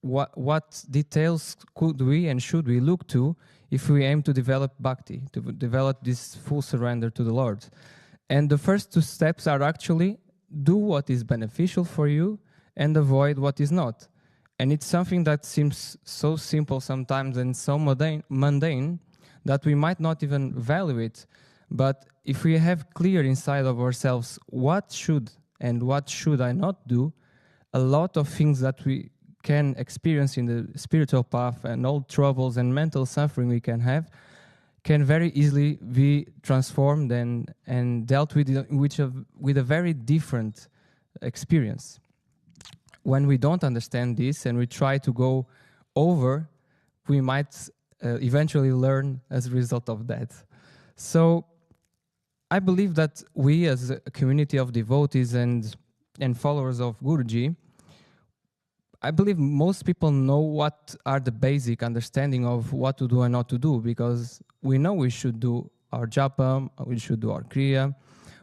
what details could we and should we look to if we aim to develop bhakti, to develop this full surrender to the Lord. And the first 2 steps are actually do what is beneficial for you and avoid what is not. And it's something that seems so simple sometimes and so mundane that we might not even value it. But if we have clear inside of ourselves what should and what should I not do, a lot of things that we can experience in the spiritual path and all troubles and mental suffering we can have can very easily be transformed and dealt with a very different experience. When we don't understand this and we try to go over, we might eventually learn as a result of that. So I believe that we as a community of devotees and followers of Guruji, I believe most people know what are the basic understanding of what to do and not to do, because we know we should do our japa, we should do our kriya,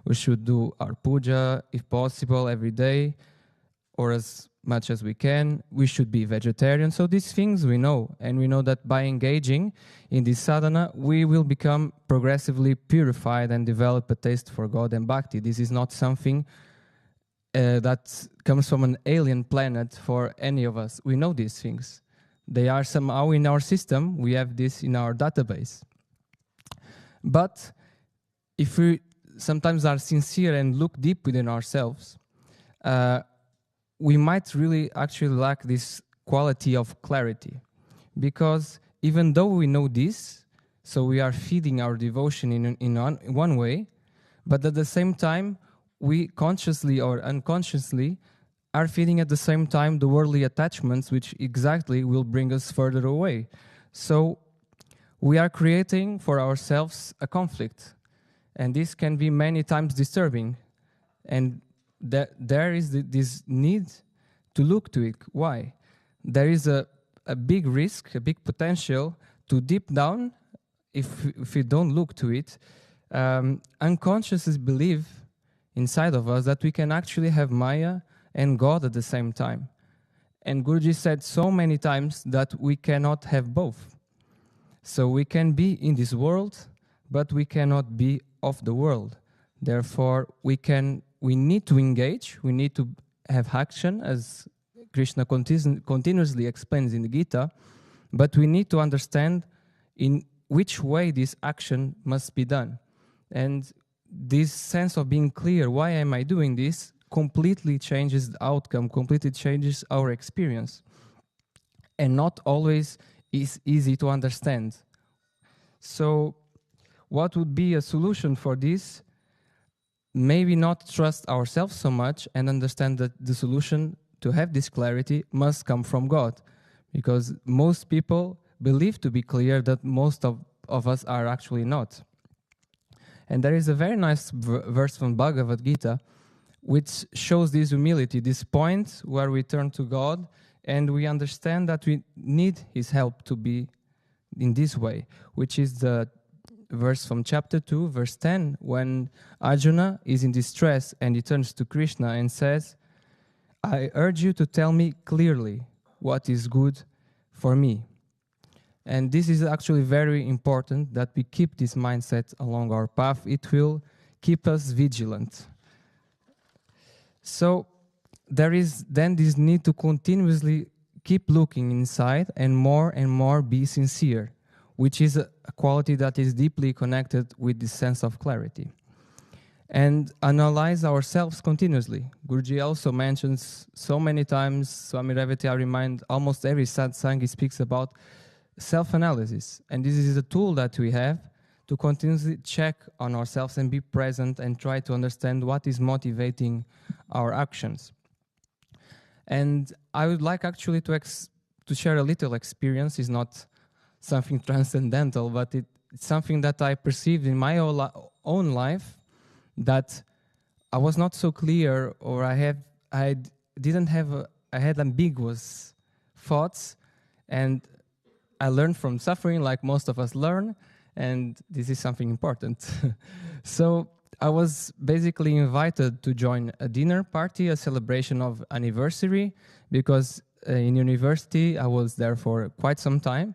we should do our puja, if possible, every day, or as much as we can. We should be vegetarian. So these things we know, and we know that by engaging in this sadhana, we will become progressively purified and develop a taste for God and bhakti. This is not something that comes from an alien planet for any of us. We know these things. They are somehow in our system. We have this in our database. But if we sometimes are sincere and look deep within ourselves, we might really actually lack this quality of clarity. Because even though we know this, so we are feeding our devotion in one way, but at the same time, we consciously or unconsciously are feeding at the same time the worldly attachments, which exactly will bring us further away. So we are creating for ourselves a conflict, and this can be many times disturbing. And there is this need to look to it. Why? There is a big risk, a big potential to deep down, if we don't look to it, unconsciously believe inside of us that we can actually have Maya and God at the same time. And Guruji said so many times that we cannot have both. So we can be in this world, but we cannot be of the world. Therefore, we need to engage, we need to have action, as Krishna continuously explains in the Gita, but we need to understand in which way this action must be done. And this sense of being clear, why am I doing this, completely changes the outcome, completely changes our experience. And not always is easy to understand. So what would be a solution for this? Maybe not trust ourselves so much and understand that the solution to have this clarity must come from God. Because most people believe to be clear that most of us are actually not. And there is a very nice verse from Bhagavad Gita which shows this humility, this point where we turn to God and we understand that we need His help to be in this way, which is the verse from chapter 2, verse 10, when Arjuna is in distress and he turns to Krishna and says, I urge you to tell me clearly what is good for me. And this is actually very important that we keep this mindset along our path. It will keep us vigilant. So there is then this need to continuously keep looking inside and more be sincere, which is a quality that is deeply connected with the sense of clarity. And analyze ourselves continuously. Guruji also mentions so many times, Swami Revati, I remind almost every satsang he speaks about self-analysis. And this is a tool that we have to continuously check on ourselves and be present and try to understand what is motivating our actions. And I would like actually to share a little experience. It's not something transcendental, but it's something that I perceived in my own life, that I was not so clear, or I had ambiguous thoughts, and I learned from suffering, like most of us learn, and this is something important. So I was basically invited to join a dinner party, a celebration of anniversary, because in university I was there for quite some time,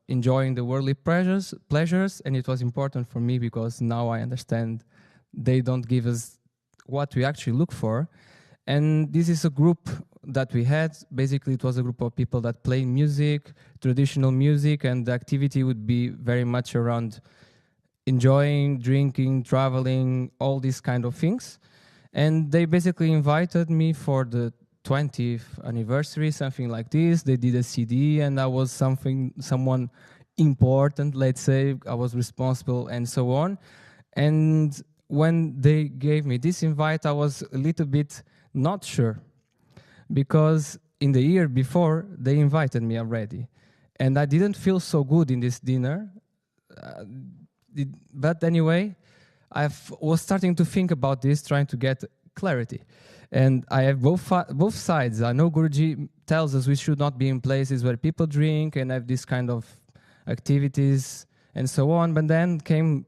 enjoying the worldly pleasures, and it was important for me because now I understand they don't give us what we actually look for. And this is a group that we had. Basically, it was a group of people that play music, traditional music, and the activity would be very much around enjoying, drinking, traveling, all these kind of things. And they basically invited me for the 20th anniversary, something like this. They did a CD, and I was someone important, let's say. I was responsible, and so on. And when they gave me this invite, I was a little bit not sure, because in the year before, they invited me already. And I didn't feel so good in this dinner. But anyway, I was starting to think about this, trying to get clarity. And I have both sides. I know Guruji tells us we should not be in places where people drink and have this kind of activities and so on. But then came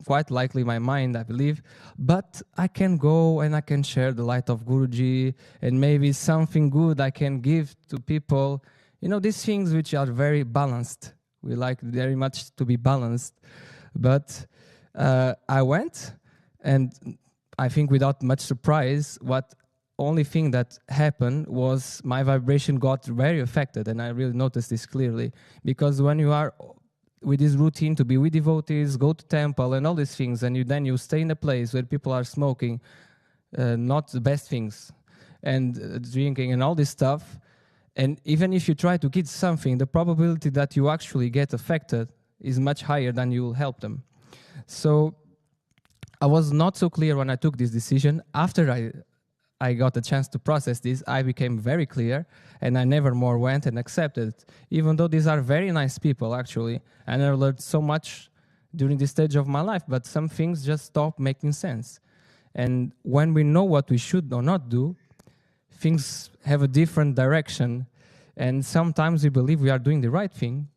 quite likely my mind, I believe, but I can go and I can share the light of Guruji, and maybe something good I can give to people. You know, these things which are very balanced. We like very much to be balanced. But I went, and I think without much surprise, what only thing that happened was my vibration got very affected, and I really noticed this clearly, because when you are with this routine to be with devotees, go to temple and all these things, and then you stay in a place where people are smoking, not the best things, and drinking and all this stuff, and even if you try to get something, the probability that you actually get affected is much higher than you will help them. So I was not so clear when I took this decision. After I got a chance to process this, I became very clear, and I never more went and accepted it, even though these are very nice people, actually, and I learned so much during this stage of my life, but some things just stopped making sense. And when we know what we should or not do, things have a different direction, and sometimes we believe we are doing the right thing,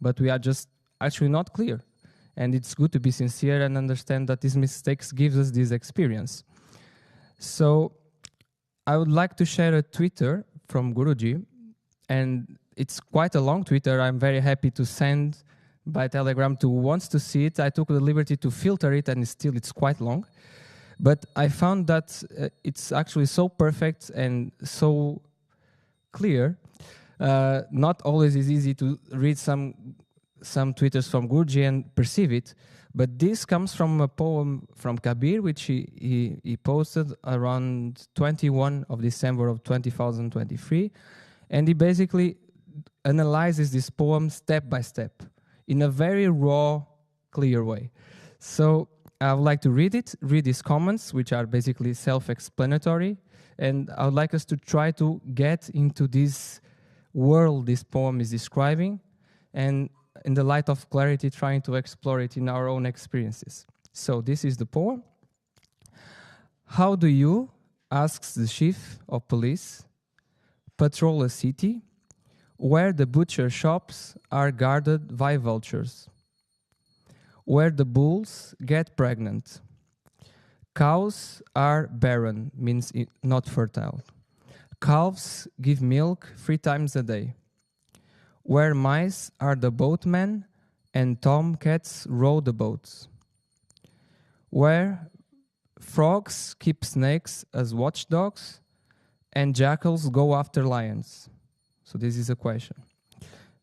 but we are just actually not clear. And it's good to be sincere and understand that these mistakes gives us this experience. So I would like to share a Twitter from Guruji, and it's quite a long Twitter. I'm very happy to send by Telegram to who wants to see it. I took the liberty to filter it, and it's quite long. But I found that it's actually so perfect and so clear. Not always is easy to read some Twitters from Guruji and perceive it, but this comes from a poem from Kabir, which he posted around 21 of December of 2023, and he basically analyzes this poem step by step in a very raw, clear way. So I would like to read his comments, which are basically self-explanatory, and I would like us to try to get into this world this poem is describing, and in the light of clarity, trying to explore it in our own experiences. So this is the poem. How do you, asks the chief of police, patrol a city where the butcher shops are guarded by vultures, where the bulls get pregnant, cows are barren, means not fertile, calves give milk 3 times a day, where mice are the boatmen and tomcats row the boats, where frogs keep snakes as watchdogs and jackals go after lions. So this is a question.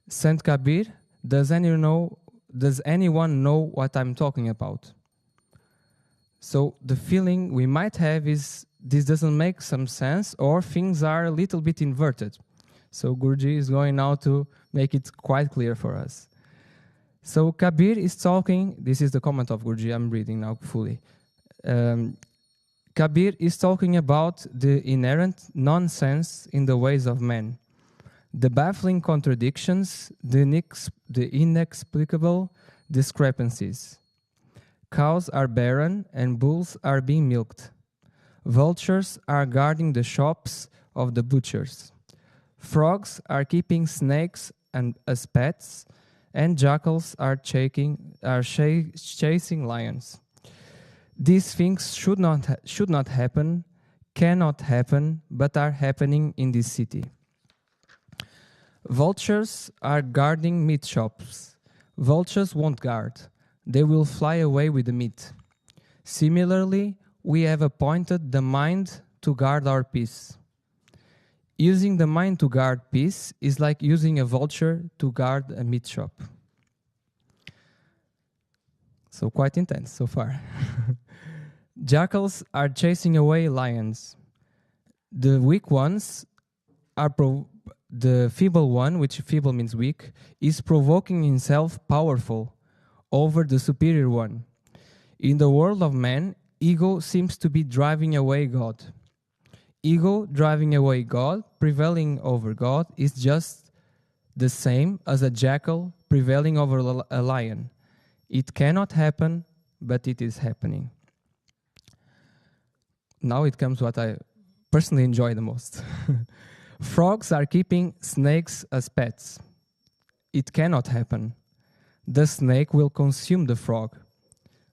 Saint Kabir, does anyone know what I'm talking about? So the feeling we might have is this doesn't make some sense, or things are a little bit inverted. So Guruji is going now to make it quite clear for us. So Kabir is talking, this is the comment of Guruji, I'm reading now fully. Kabir is talking about the inherent nonsense in the ways of men, the baffling contradictions, the inexplicable discrepancies. Cows are barren and bulls are being milked. Vultures are guarding the shops of the butchers. Frogs are keeping snakes as pets, and jackals are chasing lions. These things should not happen, cannot happen, but are happening in this city. Vultures are guarding meat shops. Vultures won't guard. They will fly away with the meat. Similarly, we have appointed the mind to guard our peace. Using the mind to guard peace is like using a vulture to guard a meat shop. So quite intense so far. Jackals are chasing away lions. The weak ones are the feeble one, which feeble means weak, is provoking himself powerful over the superior one. In the world of man, ego seems to be driving away God. Ego driving away God, prevailing over God, is just the same as a jackal prevailing over a lion. It cannot happen, but it is happening. Now it comes what I personally enjoy the most. Frogs are keeping snakes as pets. It cannot happen. The snake will consume the frog.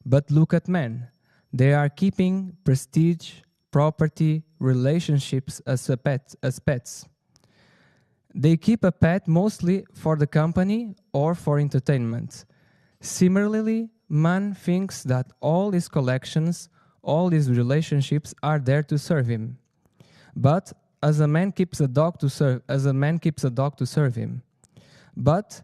But look at men. They are keeping prestige, property, relationships as pets. They keep a pet mostly for the company or for entertainment. Similarly, man thinks that all his collections, all his relationships are there to serve him. But as a man keeps a dog to serve him. But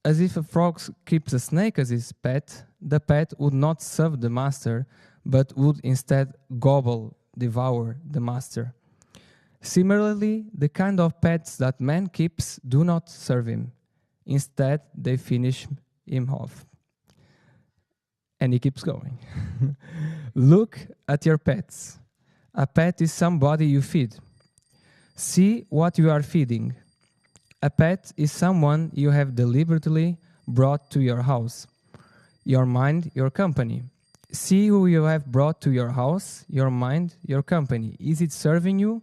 as if a frog keeps a snake as his pet, the pet would not serve the master, but would instead devour the master. Similarly, the kind of pets that man keeps do not serve him. Instead, they finish him off. And he keeps going. Look at your pets. A pet is somebody you feed. See what you are feeding. A pet is someone you have deliberately brought to your house. Your mind, your company. See who you have brought to your house, your mind, your company. Is it serving you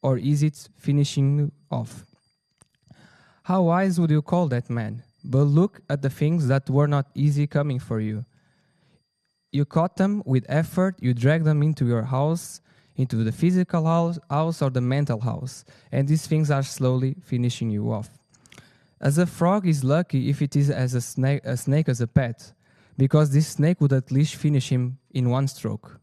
or is it finishing you off? How wise would you call that man? But look at the things that were not easy coming for you. You caught them with effort, you dragged them into your house, into the physical house or the mental house, and these things are slowly finishing you off. As a frog is lucky if it is as a snake as a pet, because this snake would at least finish him in one stroke.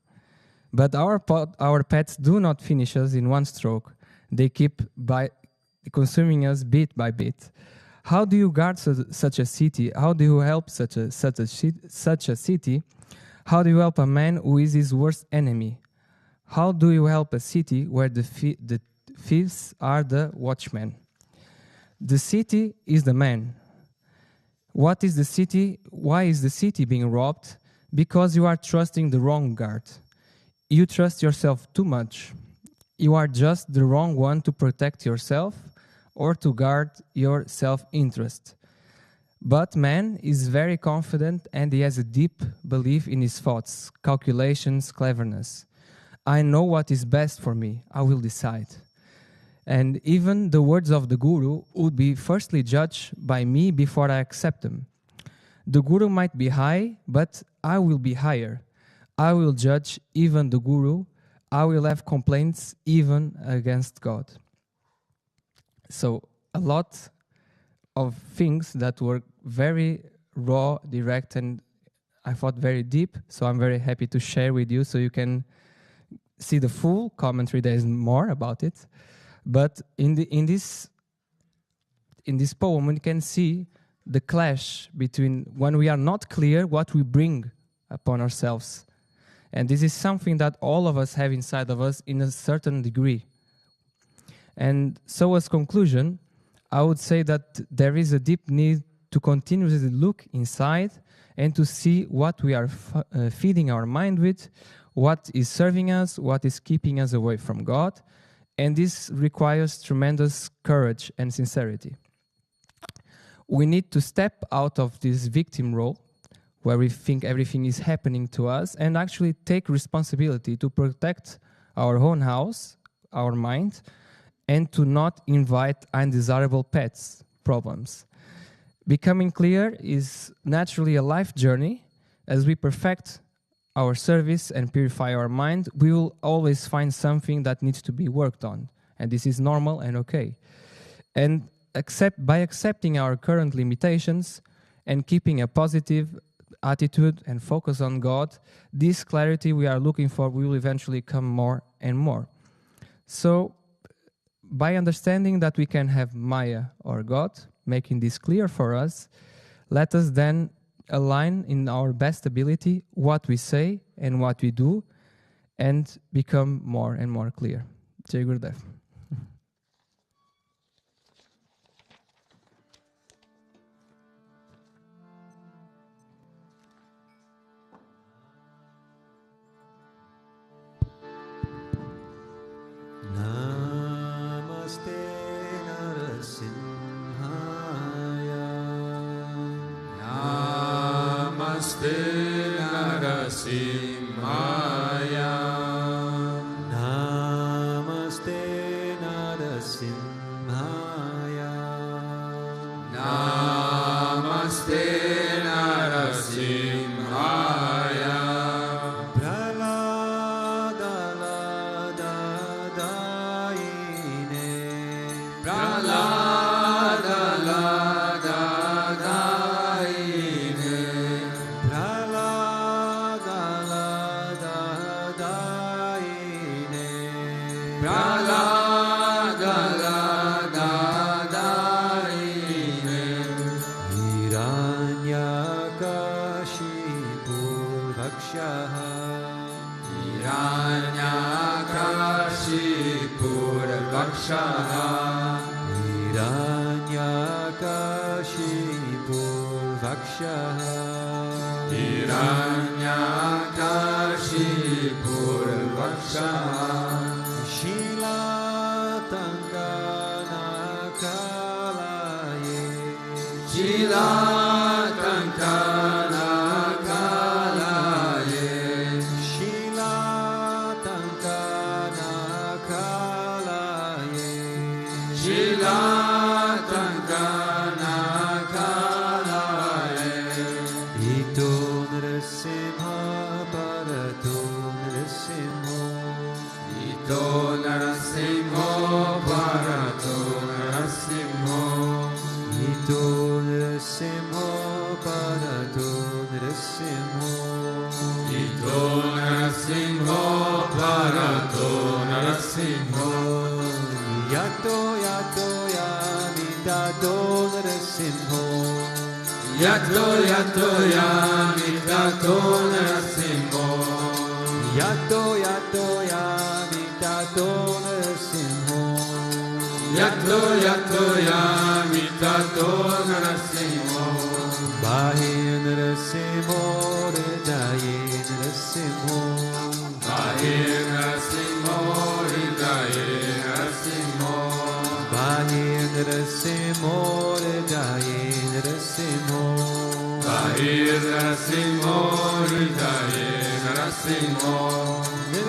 But our pets do not finish us in one stroke. They keep by consuming us bit by bit. How do you guard such a city? How do you help such a city? How do you help a man who is his worst enemy? How do you help a city where the thieves are the watchmen? The city is the man. What is the city? Why is the city being robbed? Because you are trusting the wrong guard. You trust yourself too much. You are just the wrong one to protect yourself or to guard your self-interest. But man is very confident and he has a deep belief in his thoughts, calculations, cleverness. I know what is best for me. I will decide. And even the words of the Guru would be firstly judged by me before I accept them. The Guru might be high, but I will be higher. I will judge even the Guru. I will have complaints even against God. So a lot of things that were very raw, direct, and I thought very deep. So I'm very happy to share with you so you can see the full commentary. There is more about it. But in this poem, we can see the clash between when we are not clear what we bring upon ourselves. And this is something that all of us have inside of us in a certain degree. And so as conclusion, I would say that there is a deep need to continuously look inside and to see what we are feeding our mind with, what is serving us, what is keeping us away from God. And this requires tremendous courage and sincerity. We need to step out of this victim role, where we think everything is happening to us, and actually take responsibility to protect our own house, our mind, and to not invite undesirable pets, problems. Becoming clear is naturally a life journey. As we perfect our service and purify our mind, we will always find something that needs to be worked on. And this is normal and okay. And by accepting our current limitations and keeping a positive attitude and focus on God, this clarity we are looking for will eventually come more and more. So, by understanding that we can have Maya or God, making this clear for us, let us then align in our best ability what we say and what we do, and become more and more clear. Jai Gurudev. Namaste Narasimhaya. Namaste Narasimhaya. Namaste Narasimhaya. Namaste Narasimhaya.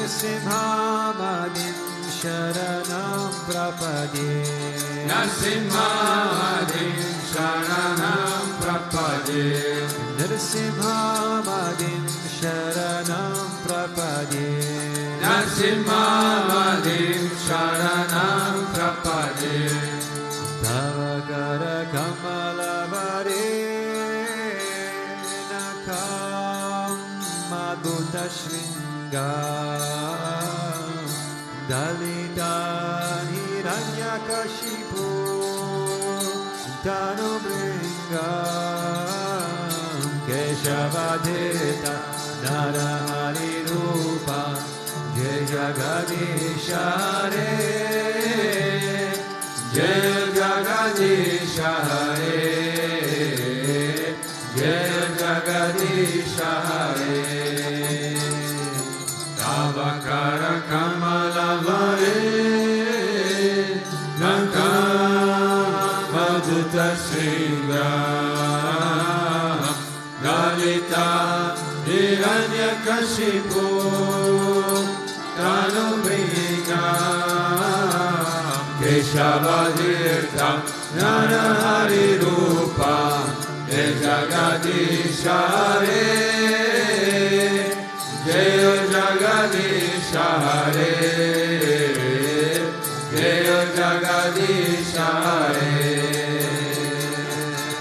Narsimhamadim Sharanam Prapadye Narsimhamadim Sharanam Prapadye Narsimhamadim Sharanam Prapadye Narsimhamadim Sharanam Prapadye Tavagara Kamalavare Nakam Madhuta Shringa Dalita Hiranyakashipu Tanubringa Keshavadita Narahari Rupa Jai Jagadisha Hare Jai Jagadisha Hare Jai Jagadisha Hare Tavakara Kamalavare Madhuta Shringa Dalita Hiranyakashipu Tanubringa Keshavadita Narahari Rupa Jai Jagadisha Hare Jai Jagadisha Hare Jai Jagadisha Hare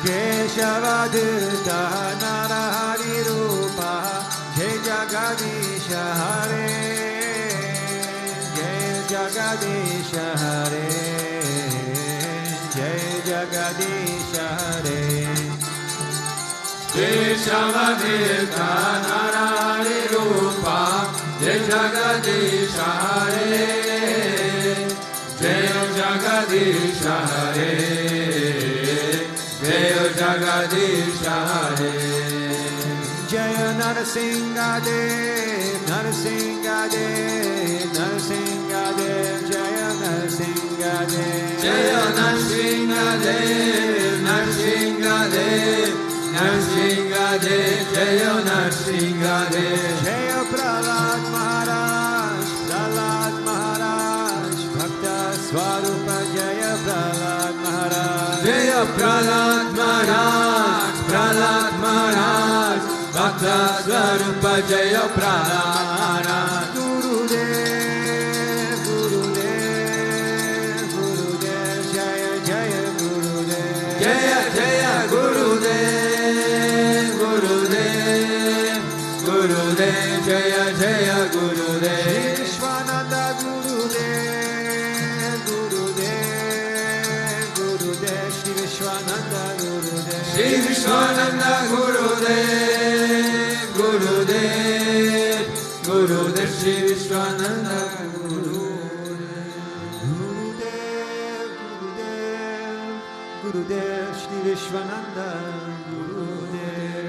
Keshavadita Narahari Rupa Jai Jagadisha Hare Jai Jagadisha Hare Jai Jagadisha Hare Keshavadita Narahari Rupa Jai Jagadisha Hare Jai Jagadisha Hare Jai Jagadisha Hare Jaya Narsingadev Narsingadev Narsingadev Jaya Narsingadev Jaya Narsingadev Narsingadev Narsingadev Jaya Narsingadev Jaya Prahlad Maharaj Prahlad Maharaj Bhakta Swarupa Jaya Prahlad Maharaj Jaya Prahlad Maharaj Prahlad Maharaj Bhakta Swarupa Jaya Prahlad Maharaj Gurudev Gurudev Gurudev Jaya Jaya Gurudev Jaya Jaya Gurudev Gurudev Gurudev Jaya Jaya Gurudev Vishwananda Gurudev Gurudev Gurudev Shri Vishwananda Gurudev Shri Vishwananda Gurudev Gurudev Gurudev Shri Vishwananda Gurudev Gurudev Gurudev Gurudev Shri Vishwananda Gurudev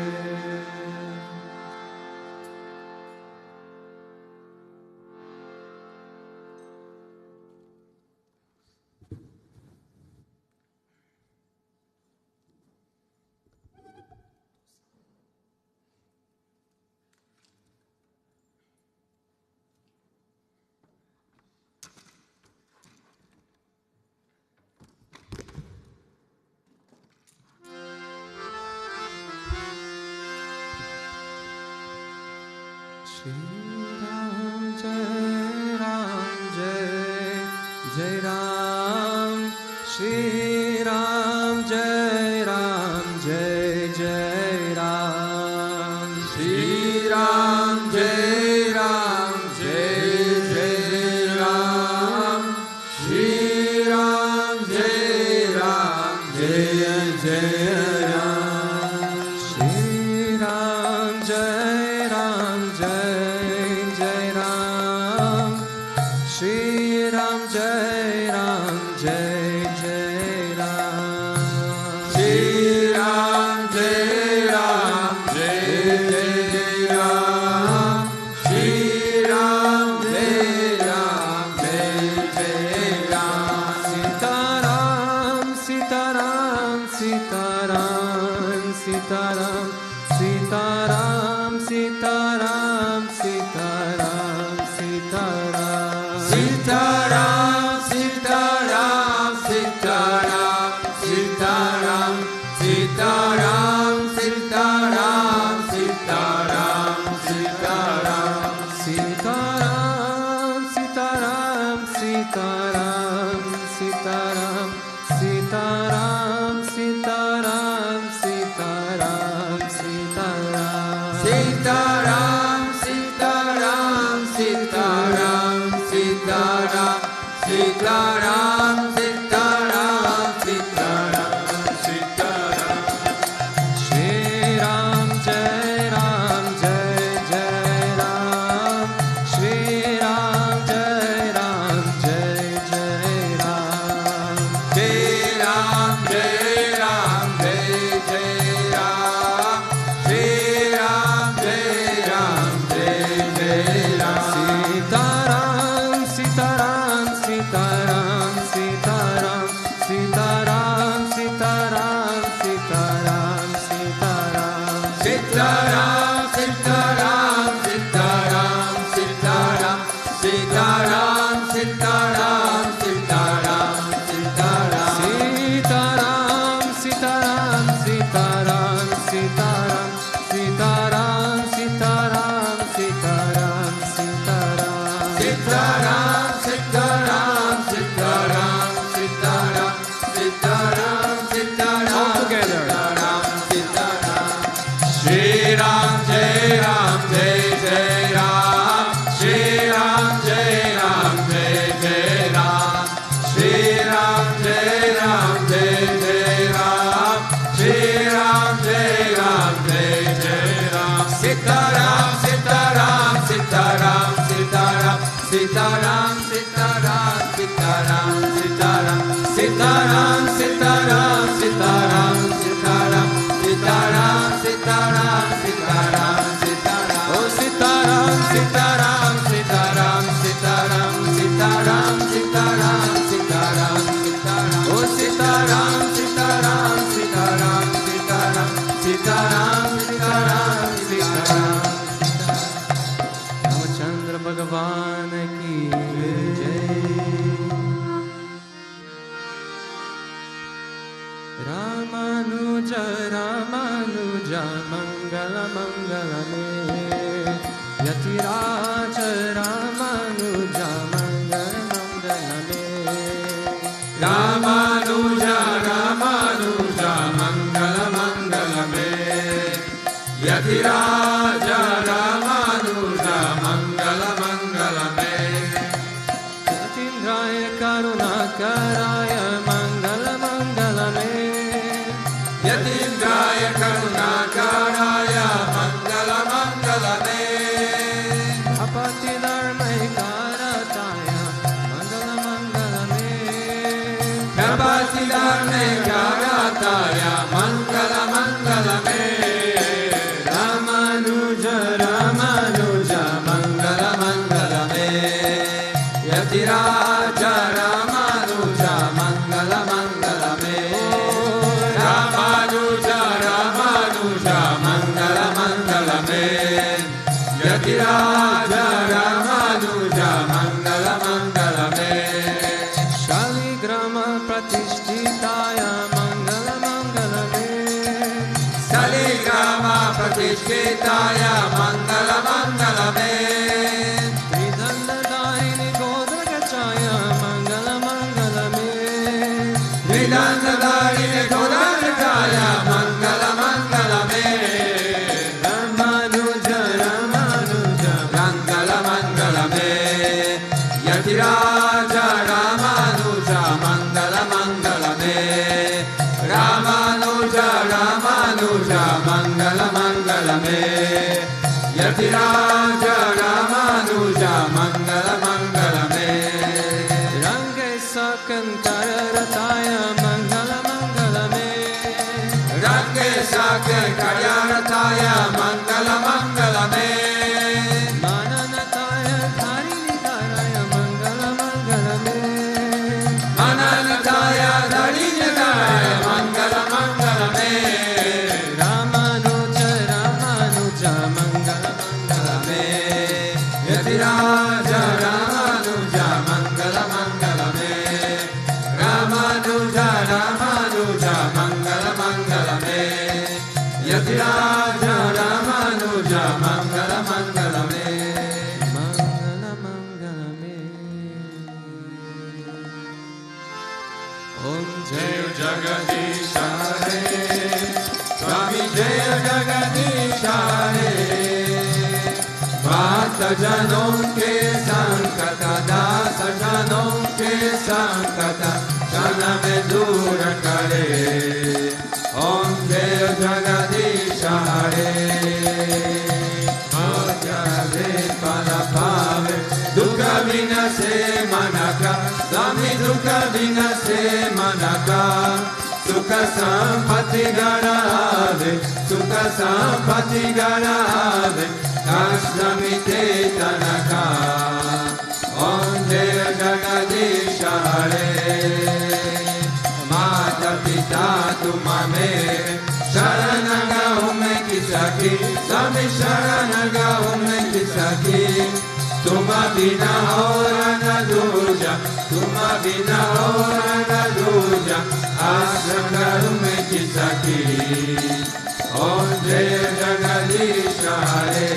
Shri Ram Jai Ram Jai Jai Ram Shri Ram Jai Ram Jai Jai Ram Shri Ram Jai Ram Jai Jai Ram Shri Ram Jai Ram Jai Jai Ram Shri Ram Jai Ram Jai Jai Ram Shri Ram Jai Ram Jai Jai Ram Shri Ram Jai Ram Jai Jai Ram Shri Ram Jai Ram Jai Jai Ram Sitaram Sitaram Sitaram Sitaram Sitaram Sitaram Sitaram Sitaram, Sitaram, Sitaram, Sitaram, Sitaram, Sitaram, Sitaram, Sitaram. all together. Sitaram, Shri Ram, Jai Ram, Jai Jai Ram. Shri Ram, Jai Ram, Jai Jai Ram. Shri Ram, Jai Ram, Jai Jai Ram. Shri Ram, Jai Ram, Jai Jai Ram. Sitaram, Sitaram, Sitaram, Sitaram, Sitaram, Sitaram, Sitaram, Sitaram, Sitaram, Sitaram, Sitaram, Sitaram, Sitaram, Sitaram, Sitaram, Sitaram. Oh Sitaram, Sitaram, Sitaram, Sitaram, Sitaram, Sitaram, Sitaram, Sitaram. Oh Sitaram, Sitaram, Sitaram, Sitaram, Sitaram, Sitaram, Sitaram. Ramchandra भगवान की जय। रामानुज रामानुज मंगल मंगल में यतिराज रामानुज मंगल मंगल में। Ramanuja, Ramanuja, Mangala, Mangala me. Yadiraja, Ramanuja, Mangala, Mangala me. यतीन्द्राय करुणाकराय मंगल मंगल में। Yatindraya, Karunakaraaya, Mangala, Mangala me. अपति धर्मैकारताय मंगल मंगल में। Kapasi Dharme Karataya, Mangala, Mangala me. Ramanuja, Ramanuja, Mangala, Mangala me. Yatiraja, Ramanuja, Mangala, Mangala me. Ramanuja, Ramanuja, Mangala, Mangala me. Yatiraja, Ramanuja, Mangala, Mangala me. Shaligram प्रतिष्ठिताय मंगल मंगल में। Saligrama Pratishtitaya, Mangala, Mangala me. त्रिदंडधारिणि गोत्रगच्छाय मंगल मंगल में। Vidandadharine Kodakaya, Mangala, Mangala me. Ramanuj Ramanuj Mangala, Mangala me. Yatiraja, Ramanuja, Mangala, Mangala me. Ramanuja, Ramanuja, Mangala, Mangala me. Yatiraja, Ramanuja, Mangala, Mangala me. रंगे सकंकर रताय मंगल मंगल में। Range Sakya Karyarataya, Mangala, Mangala me. माननताय धारिणीकाराय मंगल मंगल में। Mananataya, Dharinataya, Mangala, Mangala me. Ramanuj Ramanuj मंगल मंगल me. Yatiraja, Ramanuja, Mangala, Mangala me. Ramanuja, Ramanuja, Mangala, Mangala me. Yatiraja, Ramanuja, Mangala, Mangala me. मंगल मंगल में। ओम जय Jai Jagadish Hare, Swami Jai Jagadish Hare. Bhakta Janon ke Sankata, Dasa Janon ke Sankata, Jana me dura kare. Om Jai Jagadish Hare. Bhakta Pala Pave, Dukha Vinase Manaka, Swami Dukha Vinase Manaka. Sukha Sampati Garave, Sukha Sampati Garave, Kastamite Tanaka. Om Jaya Jagadish Hare. Mata Pita Tumame, Sharanaga Ume Kisaki, Swami Sharanaga Ume Kisaki. Tuma bina aura na duja, Tuma bina aura na duja, Asrangaru me kisaki. Om Jaya Jagadish Hare.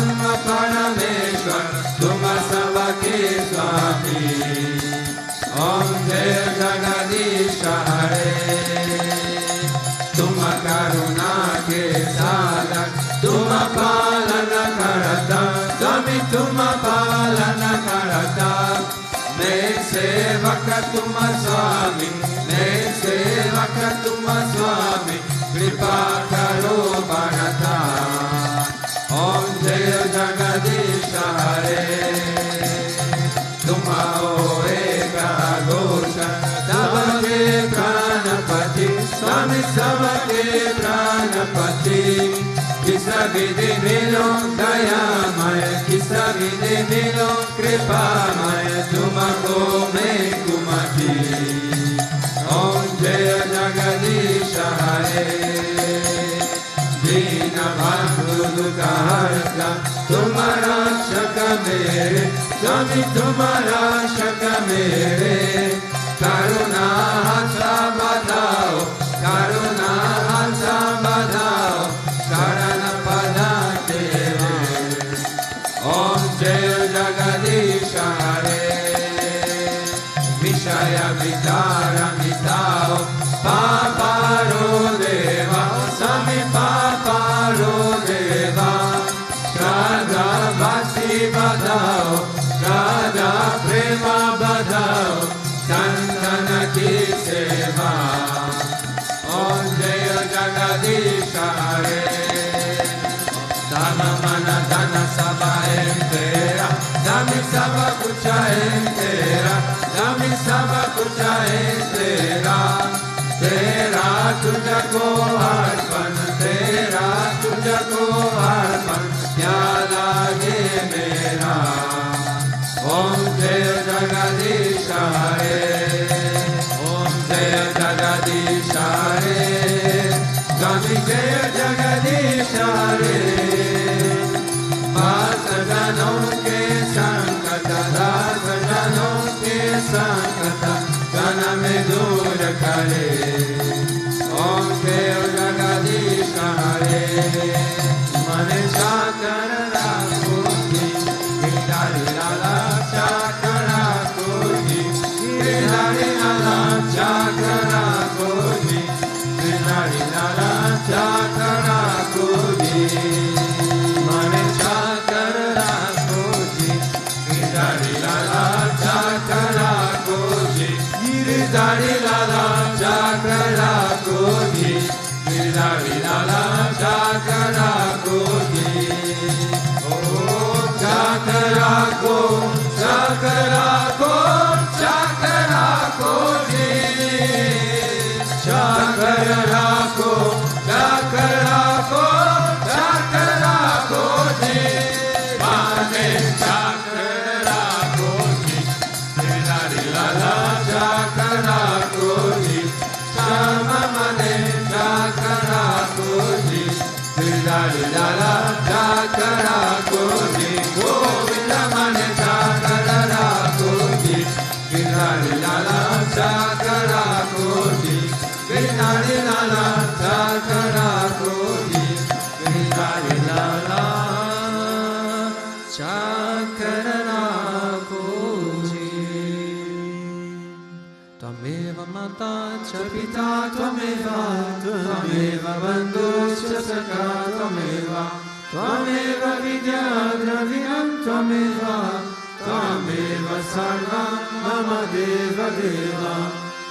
ब्रह्म परमेश्वर तुम सबके स्वामी। ओम जय जगदीश हरे। तुम करुणा के सागर तुम पालन करता स्वामी तुम पालन करता। मैं सेवक तुम स्वामी मैं सेवक तुम स्वामी कृपा करो बढ़ता। ओम जय जगदीश हरे। तुम हो एक घोष सबके प्राणपति स्वामी सबके प्राणपति। किस विधि मिलो दयामय किस विधि मिलो कृपामय तुमको मैं कुमति। ओम जय जगदीश हरे। दीन बंधु दुखहर्ता तुम रक्षक मेरे स्वामी तुम रक्षक मेरे। करुणा हंस बधाओ करुणा हंस बधाओ शरण पद तेरे। ओम जय जगदीश हरे। विषय विचार मिटाओ पापारो देवा स्वामी पापारो देवा। श्रद्धा भक्ति बधाओ श्रद्धा प्रेम बधाओ संतन की सेवा। ओम जय जगदीश हरे। धन मन धन सब है तेरा स्वामी सब कुछ है तेरा स्वामी सब कुछ है तेरा। तेरा तुझको अर्पण तेरा तुझको अर्पण क्या लागे मेरा। ओम जय जगदीश हरे। ओम जय जगदीश हरे। स्वामी जय जगदीश हरे। दास जनों के संकट दास जनों के संकट जन में दूर करे। ओम जय जगदीश हरे। मन चाकर राखो जी गिरधारी लाला चाकर राखो जी गिरधारी लाला चाकर राखो जी गिरधारी लाला चाकर राखो जी। मन चाकर राखो जी गिरधारी लाला चाकर राखो जी गिरधारी लाला चाकर राखो जी गिरधारी लाला चाकर राखो जी। ओ चाकर राखो चाकर राखो चाकर राखो जी। चाकर राखो चाकर राखो चाकर राखो जी। माने चाकर राखो जी गिरधारी लाला चाकर राखो जी। श्याम मने चाकर राखो जी गिरधारी लाला चाकर राखो जी। गोविंद मने चाकर राखो जी गिरधारी लाला चाकर राखो जी गिरधारी लाला चाकर राखो जी गिरधारी लाला चाकर राखो जी। त्वमेव माता च पिता त्वमेव त्वमेव बन्धुश्च सखा त्वमेव त्वमेव विद्या द्रविणं त्वमेव त्वमेव सर्वं मम देव देव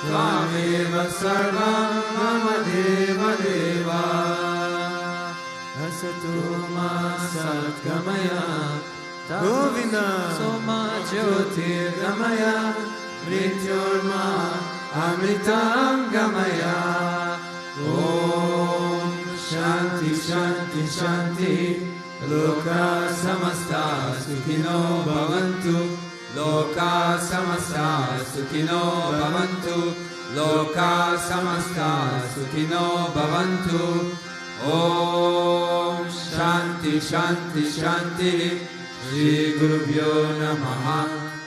त्वमेव सर्वं मम देव देव। असतो मा सद्गमय गोविन्द सोमा ज्योतिर्गमय मृत्योर्मा अमृतं गमय। ओम शांति शांति शांति। लोका समस्ता सुखिनो भवन्तु लोका समस्ता सुखिनो भवन्तु लोका समस्ता सुखिनो भवन्तु। ओम शांति शांति शांति। श्री गुरुभ्यो नमः।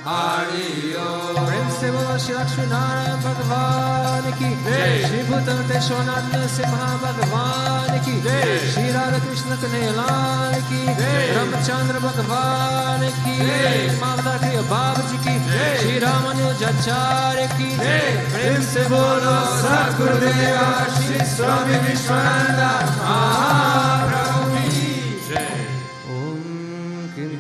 Hari Om. प्रेम से बोलो श्री लक्ष्मी नारायण भगवान की जय, श्री भूतभृतेश्वरनाथ नरसिंह भगवान की जय, श्री राधा कृष्ण कन्हैया की जय, रामचंद्र भगवान की जय, माता के बाबा जी की जय, श्री रामानुजाचार्य की जय। प्रेम से बोलो सद्गुरुदेव श्री स्वामी विश्वानंद महाप्रभु की जय।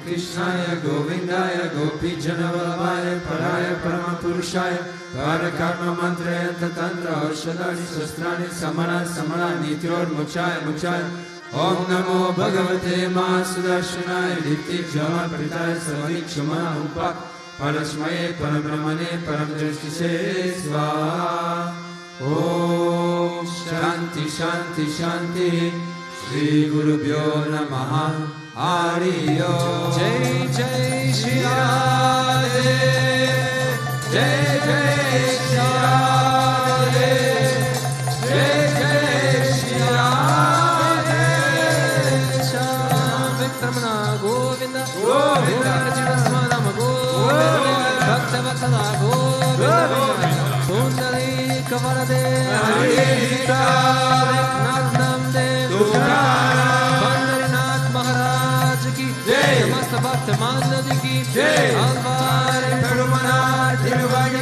कृष्णाय गोविंदाय गोपीजनवल्लभाय पराय परमपुरुषाय परकर्म मंत्रयंत्र तंत्र औषधानि शस्त्राणि समना नीत्योर्मुचाय मुचाय। ओम नमो भगवते सुदर्शनाय दीप्तिज्वालप्रदाय सर्वक्षमा उपाक परस्मये परब्रह्मणे परम दृष्टिसे स्वाहा। ओम शांति शांति शांति। श्री गुरुभ्यो नमः। हरि ओम। जय जय श्री राधे, जय जय श्री राधे, जय जय श्री राधे। श्याम विक्रमणा गोविंद गोविंद, चिरस्मरणं गोविंद, भक्त वत्सला गोविंद, पुंडलीक वरदे हरिता विघ्नहर्तं देव भक्त मानद की जय। अल्वार पेरुमना तिरुवाणी